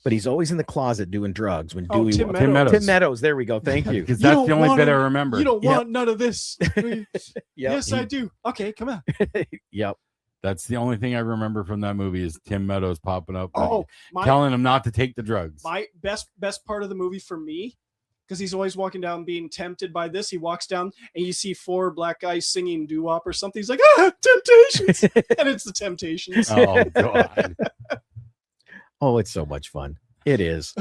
but he's always in the closet doing drugs when Dewey. Tim Tim Meadows. Tim Meadows. There we go. Thank you. Because You that's don't the only want bit I to- remember. You don't Yep. want none of this. Yes, I do. Okay, come on. Yep. That's the only thing I remember from that movie is Tim Meadows popping up, Oh, my telling him not to take the drugs. my best part of the movie for me, because he's always walking down being tempted by this. He walks down and you see 4 black guys singing doo-wop or something. He's like, Temptations. And it's the Temptations. Oh God. Oh, it's so much fun. It is.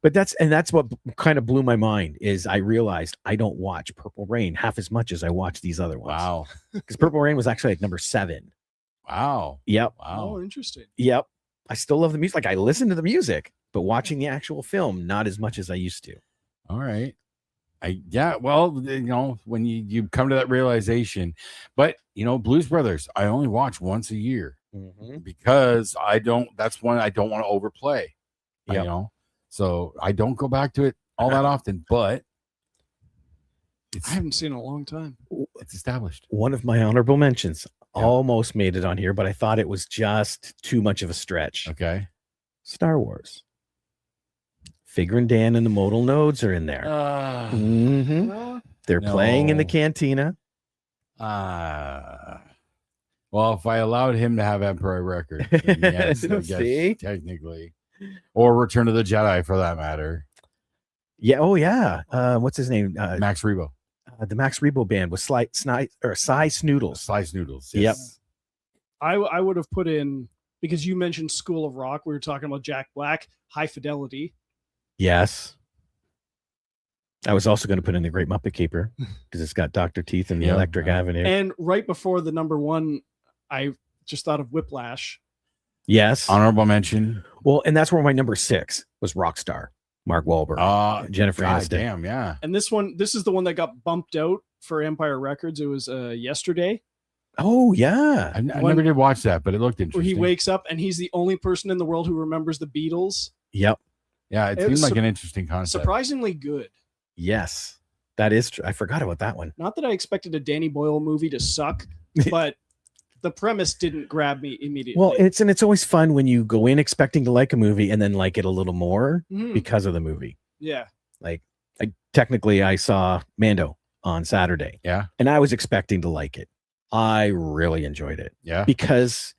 But that's what kind of blew my mind is I realized I don't watch Purple Rain half as much as I watch these other ones. Wow. Because Purple Rain was actually like number 7. Wow. Yep. Wow. Oh, interesting. Yep. I still love the music. Like I listen to the music, but watching the actual film, not as much as I used to. All right. Well, you know, when you come to that realization, but you know, Blues Brothers, I only watch once a year because that's one I don't want to overplay. You Yep. know, so I don't go back to it all that often, but I haven't seen it in a long time. it's established. One of my honorable mentions Yeah. almost made it on here, but I thought it was just too much of a stretch. Okay. Star Wars. Figure and Dan and the modal nodes are in there. They're playing in the No. cantina. Well, if I allowed him to have Empire Record, then yes, I guess, See? technically, or Return of the Jedi for that matter. Yeah. Oh, yeah. What's his name? Max Rebo, The Max Rebo band was Cy Snoodles. Slice Noodles. Yep. I would have put in, because you mentioned School of Rock. We were talking about Jack Black, High Fidelity. Yes. I was also going to put in the Great Muppet Caper because it's got Dr. Teeth and the Yeah. Electric Avenue. And right before the number 1, I just thought of Whiplash. Yes. Honorable mention. Well, and that's where my number 6 was Rockstar. Mark Wahlberg. Jennifer God Aniston. damn, yeah. And this is the one that got bumped out for Empire Records. It was Yesterday, Oh, yeah. I never did watch that, but it looked where interesting. he wakes up and he's the only person in the world who remembers the Beatles. Yep. Yeah, it It seemed was like an interesting concept. Surprisingly good. Yes. That is true. I forgot about that one. Not that I expected a Danny Boyle movie to suck, but the premise didn't grab me immediately. Well, it's always fun when you go in expecting to like a movie and then like it a little more Mhm. because of the movie. Yeah. Like I saw Mando on Saturday. Yeah. And I was expecting to like it. I really enjoyed it Yeah. because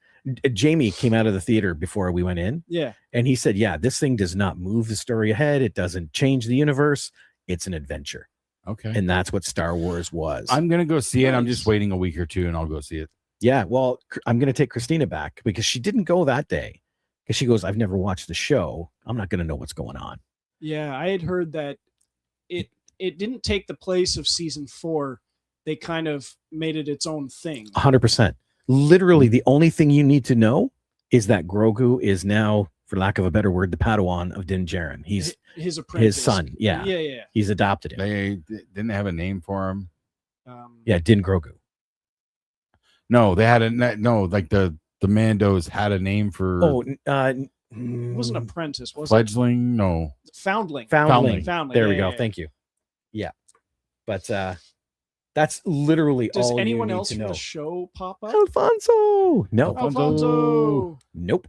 Jamie came out of the theater before we went in Yeah. and he said, yeah, this thing does not move the story ahead. It doesn't change the universe. It's an adventure. Okay. And that's what Star Wars was. I'm gonna go see it. I'm Nice. just waiting a week or two, and I'll go see it. Yeah, well, I'm going to take Christina back because she didn't go that day Because she goes, I've never watched the show. I'm not going to know what's going on. Yeah, I had heard that it didn't take the place of season 4. They kind of made it its own thing. 100%. Literally, the only thing you need to know is that Grogu is now, for lack of a better word, the Padawan of Din Djarin. He's his apprentice. his son. Yeah. Yeah. He's adopted him. They didn't have a name for him. Yeah, Din Grogu. No, they had like the Mandos had a name for. Oh, it wasn't apprentice, was fledgling? No. Foundling. Foundling. Foundling. There we go. Thank you. Yeah. But that's literally Does all anyone you need else to from know. the show pop up? Alfonso. No. Alfonso. Nope.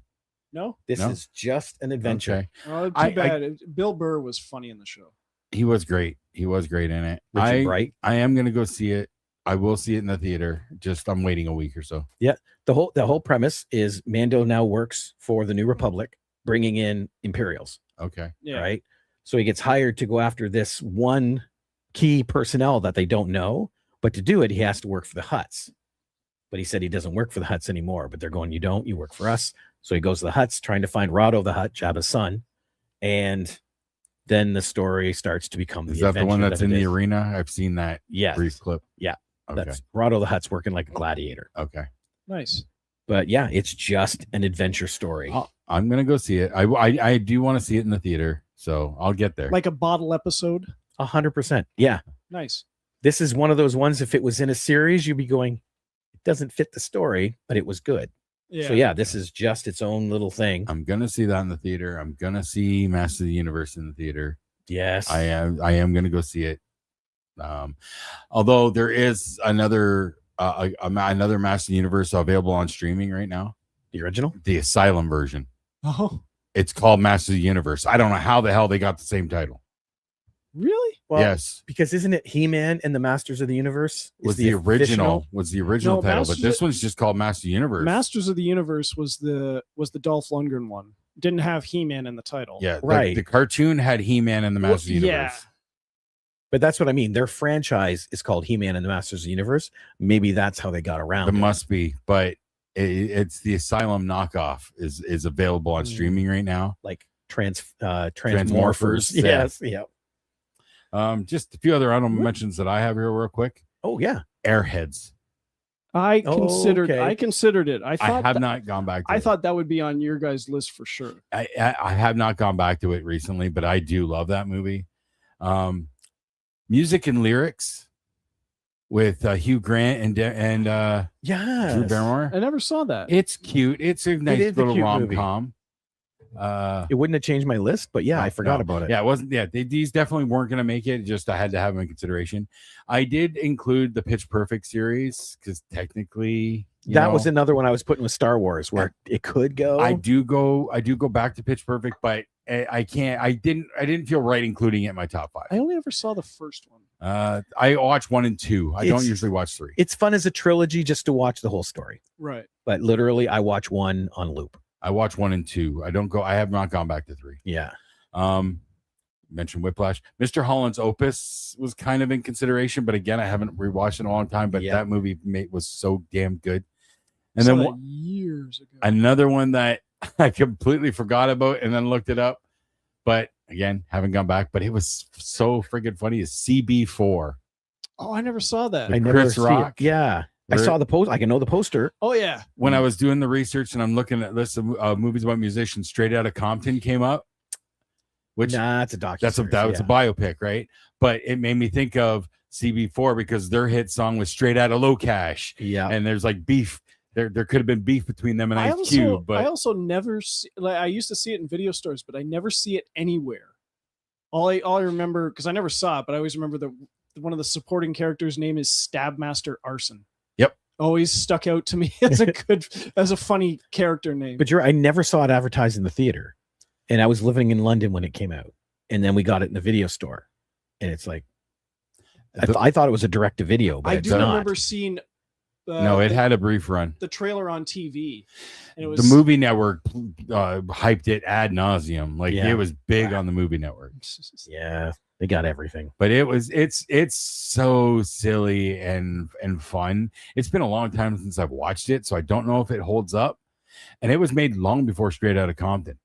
No? This is just an adventure. Okay. Too bad. Bill Burr was funny in the show. He was great. He was great in it. Richard Bright. I am going to go see it. I will see it in the theater. Just I'm waiting a week or so. Yeah. The whole premise is Mando now works for the New Republic, bringing in Imperials. Okay. Yeah. Right. So he gets hired to go after this one key personnel that they don't know, but to do it, he has to work for the Hutts. But he said he doesn't work for the Hutts anymore. But they're going, you don't, you work for us. So he goes to the Hutts trying to find Rado the Hutt, Jabba's son. And then the story starts to become Is that the one that's in the arena? I've seen that brief clip. Yeah. Okay. That's Rado the Hutt's working like a gladiator. Okay. Nice. But yeah, it's just an adventure story. I'm gonna go see it. I do want to see it in the theater, so I'll get there. Like a bottle episode. 100%. Yeah. Nice. This is one of those ones. If it was in a series, you'd be going, it doesn't fit the story, but it was good. Yeah. So yeah, this is just its own little thing. I'm gonna see that in the theater. I'm gonna see Master of the Universe in the theater. Yes, I am gonna go see it. Although there is another Master of the Universe available on streaming right now. The original, the Asylum version. Oh, it's called Master of the Universe. I don't know how the hell they got the same title. Really? Well, yes, because isn't it He-Man and the Masters of the Universe? Was the original title, but this one's just called Master of the Universe. Masters of the Universe was the Dolph Lundgren one. Didn't have He-Man in the title. Yeah, right. The cartoon had He-Man and the Masters of the Universe. Yeah. But that's what I mean. Their franchise is called He-Man and the Masters of the Universe. Maybe that's how they got around it. Must be, but it's the Asylum knockoff is available on streaming right now. Like Transmorphers. Yes. Yeah. Just a few other honorable mentions that I have here real quick. Oh yeah. Airheads. I considered it. I have not gone back to I it. thought that would be on your guys' list for sure. I have not gone back to it recently, but I do love that movie. Music and lyrics with Hugh Grant and Drew Barrymore. I never saw that. It's cute. It's a nice little rom-com. It wouldn't have changed my list, but yeah, I forgot about it. Yeah, it wasn't. Yeah, these definitely weren't going to make it. Just I had to have them in consideration. I did include the Pitch Perfect series because technically that was another one I was putting with Star Wars where it could go. I do go back to Pitch Perfect, but I can't. I didn't feel right including it in my top 5. I only ever saw the first one. I watch 1 and 2. I don't usually watch 3. It's fun as a trilogy just to watch the whole story. Right. But literally, I watch 1 on loop. I watch 1 and 2. I have not gone back to 3. Yeah. Mentioned Whiplash. Mr. Holland's Opus was kind of in consideration, but again, I haven't rewatched it in a long time. But that movie was so damn good. And then years ago, another one that I completely forgot about and then looked it up, but again, haven't gone back. But it was so friggin' funny. Is CB4? Oh, I never saw that. I never see it. Yeah. I saw the post. I can know the poster. Oh yeah. When I was doing the research and I'm looking at lists of movies about musicians, Straight Outta Compton came up. Which it's a documentary. That was a biopic, right? But it made me think of CB4 because their hit song was Straight Outta Low Cash. Yeah, and there's like beef. There could have been beef between them and Ice Cube. But I also never see. Like, I used to see it in video stores, but I never see it anywhere. All I remember, because I never saw it, but I always remember one of the supporting characters' name is Stabmaster Arson. Yep. Always stuck out to me as a funny character name. But I never saw it advertised in the theater, and I was living in London when it came out, and then we got it in the video store, and it's like I thought it was a direct to video, but I do remember seeing. No, it had a brief run. The trailer on TV, and it was the Movie Network hyped it ad nauseum. Like it was big on the Movie Network. Yeah, they got everything. But it's so silly and fun. It's been a long time since I've watched it, so I don't know if it holds up. and it was made long before Straight Outta Compton.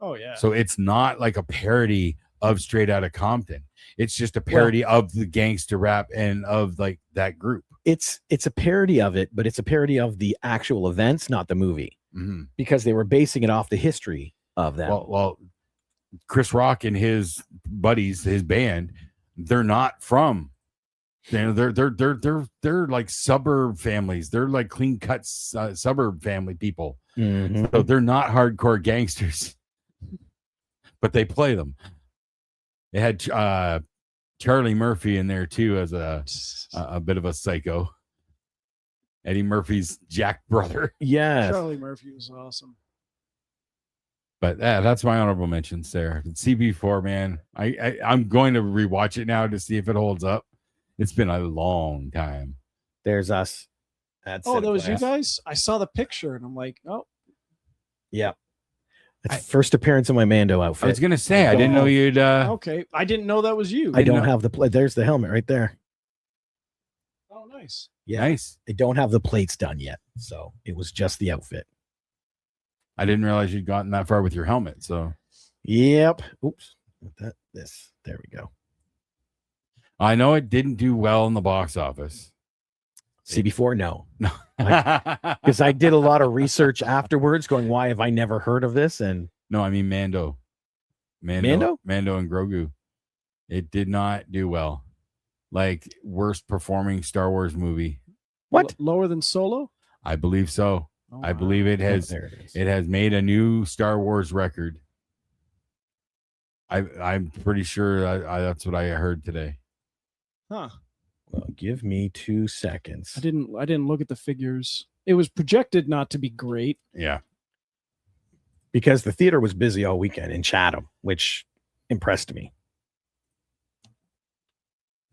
Oh yeah. So it's not like a parody of Straight Outta Compton. It's just a parody of the gangster rap and of like that group. It's a parody of it, but it's a parody of the actual events, not the movie, because they were basing it off the history of that. Well, Chris Rock and his buddies, his band, they're not from. They're like suburb families. They're like clean cut suburb family people. So they're not hardcore gangsters, but they play them. They had Charlie Murphy in there too as a bit of a psycho. Eddie Murphy's Jack brother. Yeah, Charlie Murphy was awesome. But that's my honorable mentions there. CB4, man. I'm going to rewatch it now to see if it holds up. It's been a long time. There's us. That was you guys? I saw the picture and I'm like, oh. Yeah. It's first appearance in my Mando outfit. I was going to say, I didn't know you'd... Okay. I didn't know that was you. I don't have the plate. There's the helmet right there. Oh, nice. Yeah. Nice. I don't have the plates done yet. So it was just the outfit. I didn't realize you'd gotten that far with your helmet. So, yep. Oops. There we go. I know it didn't do well in the box office. CB4, no, because I did a lot of research afterwards, going, "Why have I never heard of this?" And no, I mean Mando and Grogu. It did not do well. Like worst performing Star Wars movie. What? Lower than Solo? I believe so. Oh, I believe it has. It has made a new Star Wars record. I'm pretty sure that's what I heard today. Huh. Well, give me 2 seconds. I didn't look at the figures. It was projected not to be great. Yeah. Because the theater was busy all weekend in Chatham, which impressed me.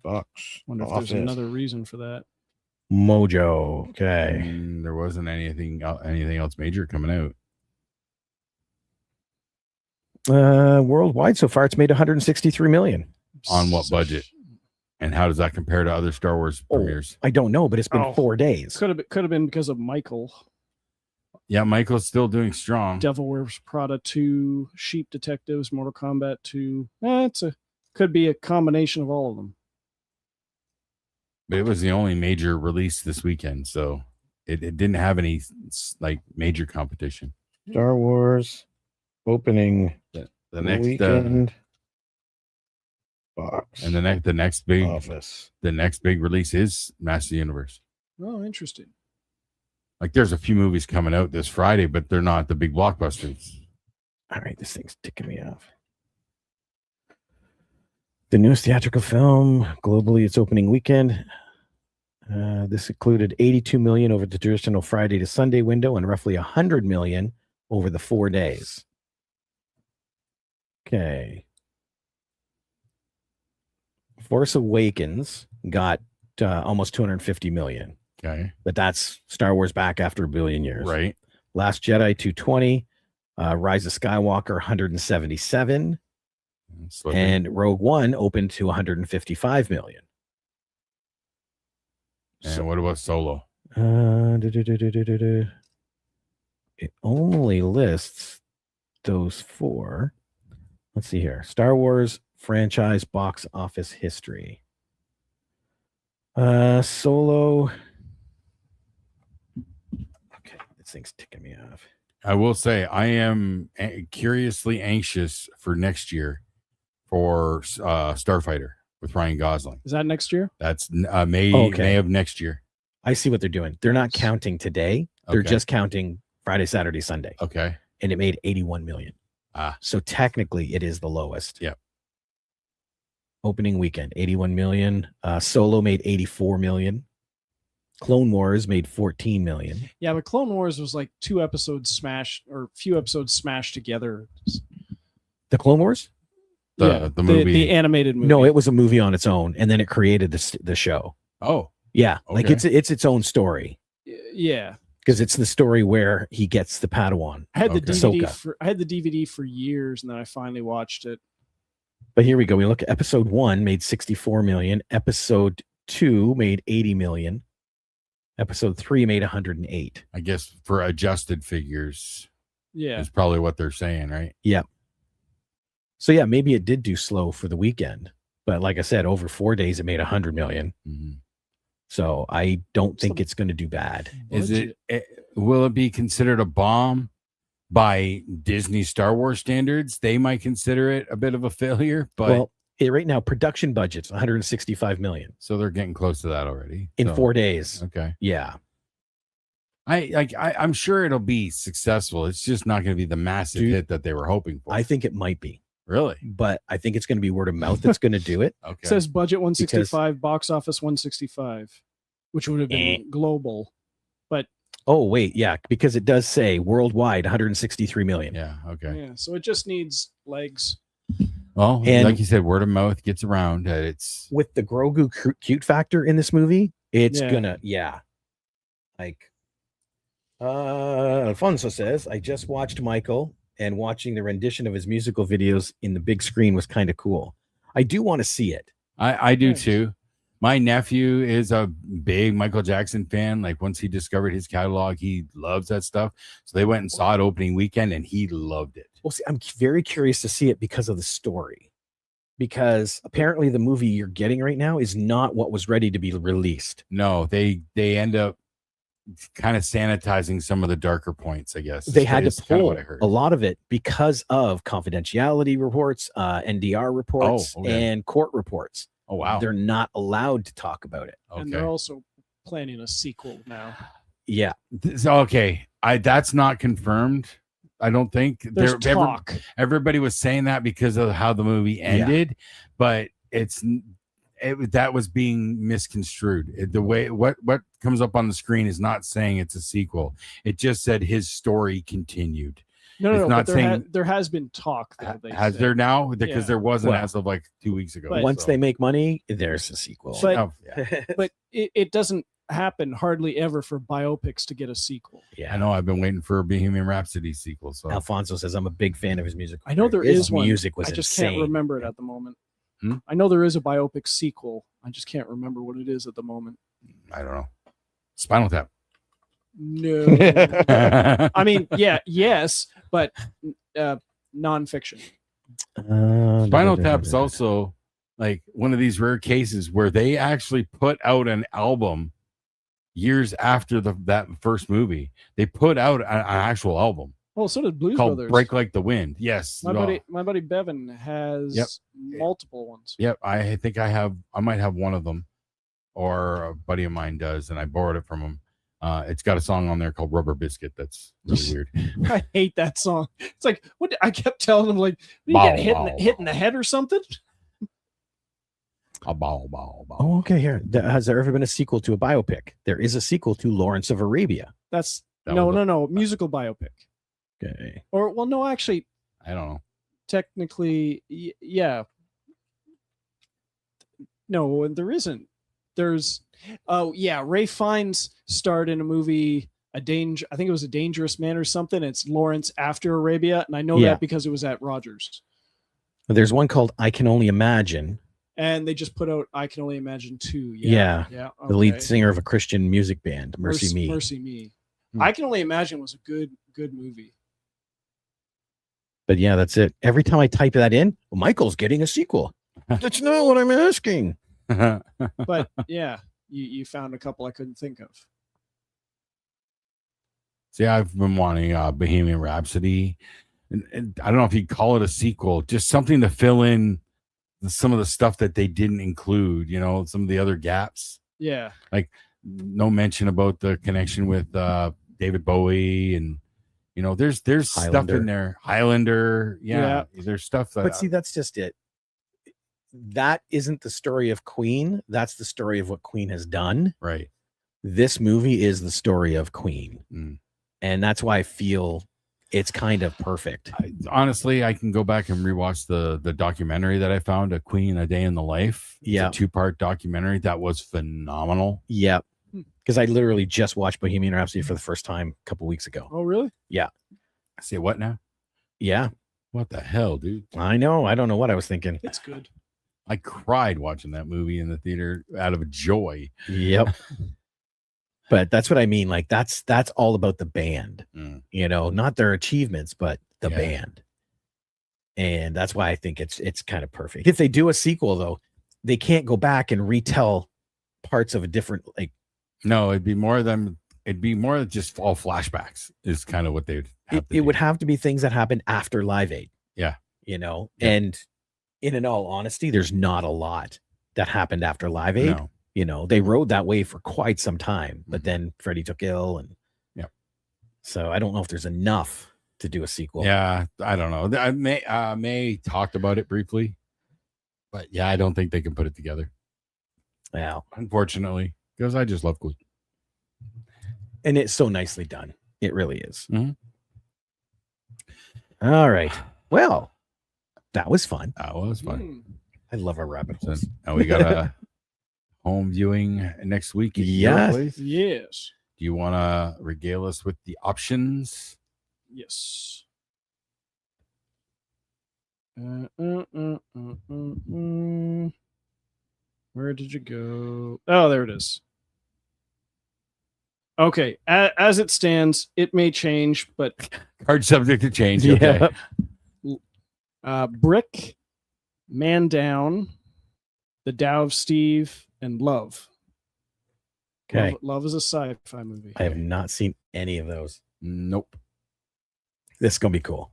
Box. Wonder if there's another reason for that. Mojo. Okay. There wasn't anything else major coming out. Worldwide so far, it's made 163 million. On what budget? And how does that compare to other Star Wars premieres? I don't know, but it's been 4 days. Could have been because of Michael. Yeah, Michael's still doing strong. Devil Wears Prada 2, Sheep Detectives, Mortal Kombat 2. Could be a combination of all of them. But it was the only major release this weekend, so it didn't have any like major competition. Star Wars opening the next weekend box, and the next big office. The next big release is Master Universe. Oh, interesting. Like there's a few movies coming out this Friday, but they're not the big blockbusters. All right, this thing's ticking me off. The newest theatrical film globally, its opening weekend. This included 82 million over the traditional Friday to Sunday window and roughly 100 million over the 4 days. Okay. Force Awakens got almost 250 million. Okay. But that's Star Wars back after a billion years. Right. Last Jedi 220, Rise of Skywalker 177. And Rogue One opened to 155 million. And what about Solo? It only lists those 4. Let's see here. Star Wars franchise box office history. Solo. Okay, this thing's ticking me off. I will say I am curiously anxious for next year for Starfighter with Ryan Gosling. Is that next year? That's May of next year. I see what they're doing. They're not counting today. They're just counting Friday, Saturday, Sunday. Okay. And it made 81 million. So technically it is the lowest. Yep. Opening weekend, 81 million. Solo made 84 million. Clone Wars made 14 million. Yeah, but Clone Wars was like 2 episodes smashed or a few episodes smashed together. The Clone Wars? The movie. The animated movie. No, it was a movie on its own, and then it created the show. Oh. Yeah. Okay. Like it's its own story. Yeah. Because it's the story where he gets the Padawan. I had the DVD for years, and then I finally watched it. But here we go. We look at episode 1 made 64 million. Episode 2 made 80 million. Episode 3 made 108. I guess for adjusted figures Yeah. is probably what they're saying, right? Yeah. So yeah, maybe it did do slow for the weekend, but like I said, over 4 days it made 100 million. Mm-hmm. So I don't think it's going to do bad. Is will it be considered a bomb by Disney Star Wars standards? They might consider it a bit of a failure, but well, right now production budget's 165 million. So they're getting close to that already in 4 days. Okay. Yeah. I'm sure it'll be successful. It's just not going to be the massive hit that they were hoping for. I think it might be. Really? But I think it's going to be word of mouth that's going to do it. Okay. It says budget 165, box office 165, which would have been global. But oh wait, yeah, because it does say worldwide 163 million. Yeah. Okay. Yeah. So it just needs legs. Well, And like you said, word of mouth gets around. It's with the Grogu cute factor in this movie, it's gonna like. Alfonso says, I just watched Michael, and watching the rendition of his musical videos in the big screen was kind of cool. I do want to see it. I do too. My nephew is a big Michael Jackson fan. Like once he discovered his catalog, he loves that stuff. So they went and saw it opening weekend and he loved it. Well, see, I'm very curious to see it because of the story. Because apparently the movie you're getting right now is not what was ready to be released. No, they end up kind of sanitizing some of the darker points, I guess. They had to pull a lot of it because of confidentiality reports, NDR reports, and court reports. Oh, wow. They're not allowed to talk about it. Okay. And they're also planning a sequel now. Yeah. Okay. That's not confirmed. I don't think. There's talk. Everybody was saying that because of how the movie ended, but that was being misconstrued. The way what comes up on the screen is not saying it's a sequel. It just said his story continued. No, not saying there has been talk. Has there now? Because there wasn't as of like 2 weeks ago. But once they make money, there's a sequel. But, but it doesn't happen hardly ever for biopics to get a sequel. Yeah, I know. I've been waiting for a Bohemian Rhapsody sequel. So Alfonso says I'm a big fan of his music. I know there is one. Music was I just insane. can't remember it at the moment. I know there is a biopic sequel. I just can't remember what it is at the moment. I don't know. Spinal Tap. No. I mean, yes, but nonfiction. Spinal Tap is also like one of these rare cases where they actually put out an album years after that first movie. They put out an actual album. Well, so did Blues called Brothers. Break Like the Wind. Yes. My buddy Bevan has multiple ones. Yep. I think I might have one of them, or a buddy of mine does, and I borrowed it from him. It's got a song on there called Rubber Biscuit. That's really weird. I hate that song. It's like, what I kept telling him, like, you get hit in the head or something? Oh, okay. Here, has there ever been a sequel to a biopic? There is a sequel to Lawrence of Arabia. No, musical biopic. Okay. Or, well, no, actually, I don't know. Technically, yeah. No, there isn't. There's, Ray Fiennes starred in a movie, I think it was A Dangerous Man or something. It's Lawrence After Arabia, and I know that because it was at Rogers. There's one called I Can Only Imagine. And they just put out I Can Only Imagine 2. Yeah. Okay. The lead singer of a Christian music band, Mercy Me. Mercy Me. I Can Only Imagine was a good movie. But yeah, that's it. Every time I type that in, Michael's getting a sequel. That's not what I'm asking. But yeah, you found a couple I couldn't think of. See, I've been wanting Bohemian Rhapsody. And I don't know if you'd call it a sequel, just something to fill in some of the stuff that they didn't include, some of the other gaps. Yeah. Like no mention about the connection with David Bowie and there's Highlander. Stuff in there. Highlander. Yeah. There's stuff that. But see, that's just it. That isn't the story of Queen. That's the story of what Queen has done. Right. This movie is the story of Queen. And that's why I feel it's kind of perfect. Honestly, I can go back and rewatch the documentary that I found, A Queen, A Day in the Life. It's a 2-part documentary that was phenomenal. Yep. Because I literally just watched Bohemian Rhapsody for the first time a couple weeks ago. Oh, really? Yeah. Say what now? Yeah. What the hell, dude? I know. I don't know what I was thinking. It's good. I cried watching that movie in the theater out of joy. Yep. But that's what I mean. Like that's all about the band, not their achievements, but the band. And that's why I think it's kind of perfect. If they do a sequel, though, they can't go back and retell parts of a different No, it'd be more than just all flashbacks. Is kind of what they would. It would have to be things that happened after Live Aid. Yeah, And in all honesty, there's not a lot that happened after Live Aid. No. They rode that way for quite some time, but then Freddie took ill, and so I don't know if there's enough to do a sequel. Yeah, I don't know. I May talked about it briefly, but I don't think they can put it together. Yeah, unfortunately, because I just love Glee, and it's so nicely done. It really is. Mm-hmm. All right. Well, that was fun. That was fun. I love our rabbit holes. Now we got a home viewing next week. Yes. Do you want to regale us with the options? Yes. Where did you go? Oh, there it is. Okay. As it stands, it may change, but card subject to change. Okay. Brick, Man Down, The Tao of Steve, and Love. Okay. Love is a sci-fi movie. I have not seen any of those. Nope. This is gonna be cool.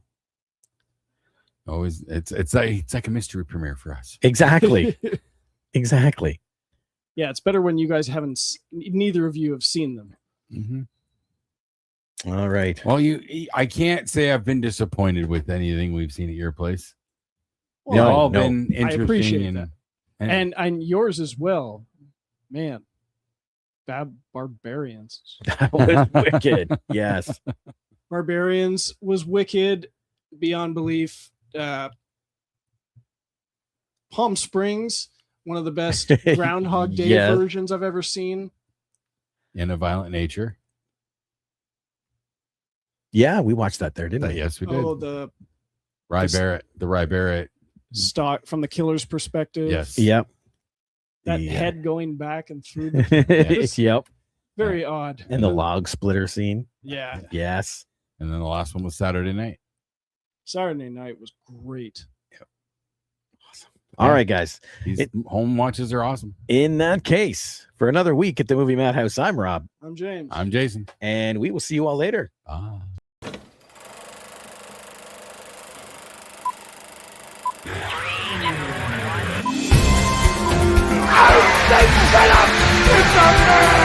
Always, it's like a mystery premiere for us. Exactly. Exactly. Yeah, it's better when you guys haven't. Neither of you have seen them. Mm-hmm. All right. Well, I can't say I've been disappointed with anything we've seen at your place. Well, They've all been interesting. I appreciate that, and yours as well, man. Barbarians. That was wicked. Yes. Barbarians was wicked beyond belief. Palm Springs, one of the best Groundhog Day versions I've ever seen. In a Violent Nature. Yeah, we watched that there, didn't we? Yes, we did. Oh, the Rye Barrett stock from the killer's perspective. Yes. Yep. That head going back and through the yep. Very odd. And the log splitter scene. Yeah. Yes. And then the last one was Saturday Night. Saturday Night was great. Yep. Awesome. All right, guys. These home watches are awesome. In that case, for another week at the Movie Madhouse, I'm Rob. I'm James. I'm Jason. And we will see you all later. Shut up! It's a man!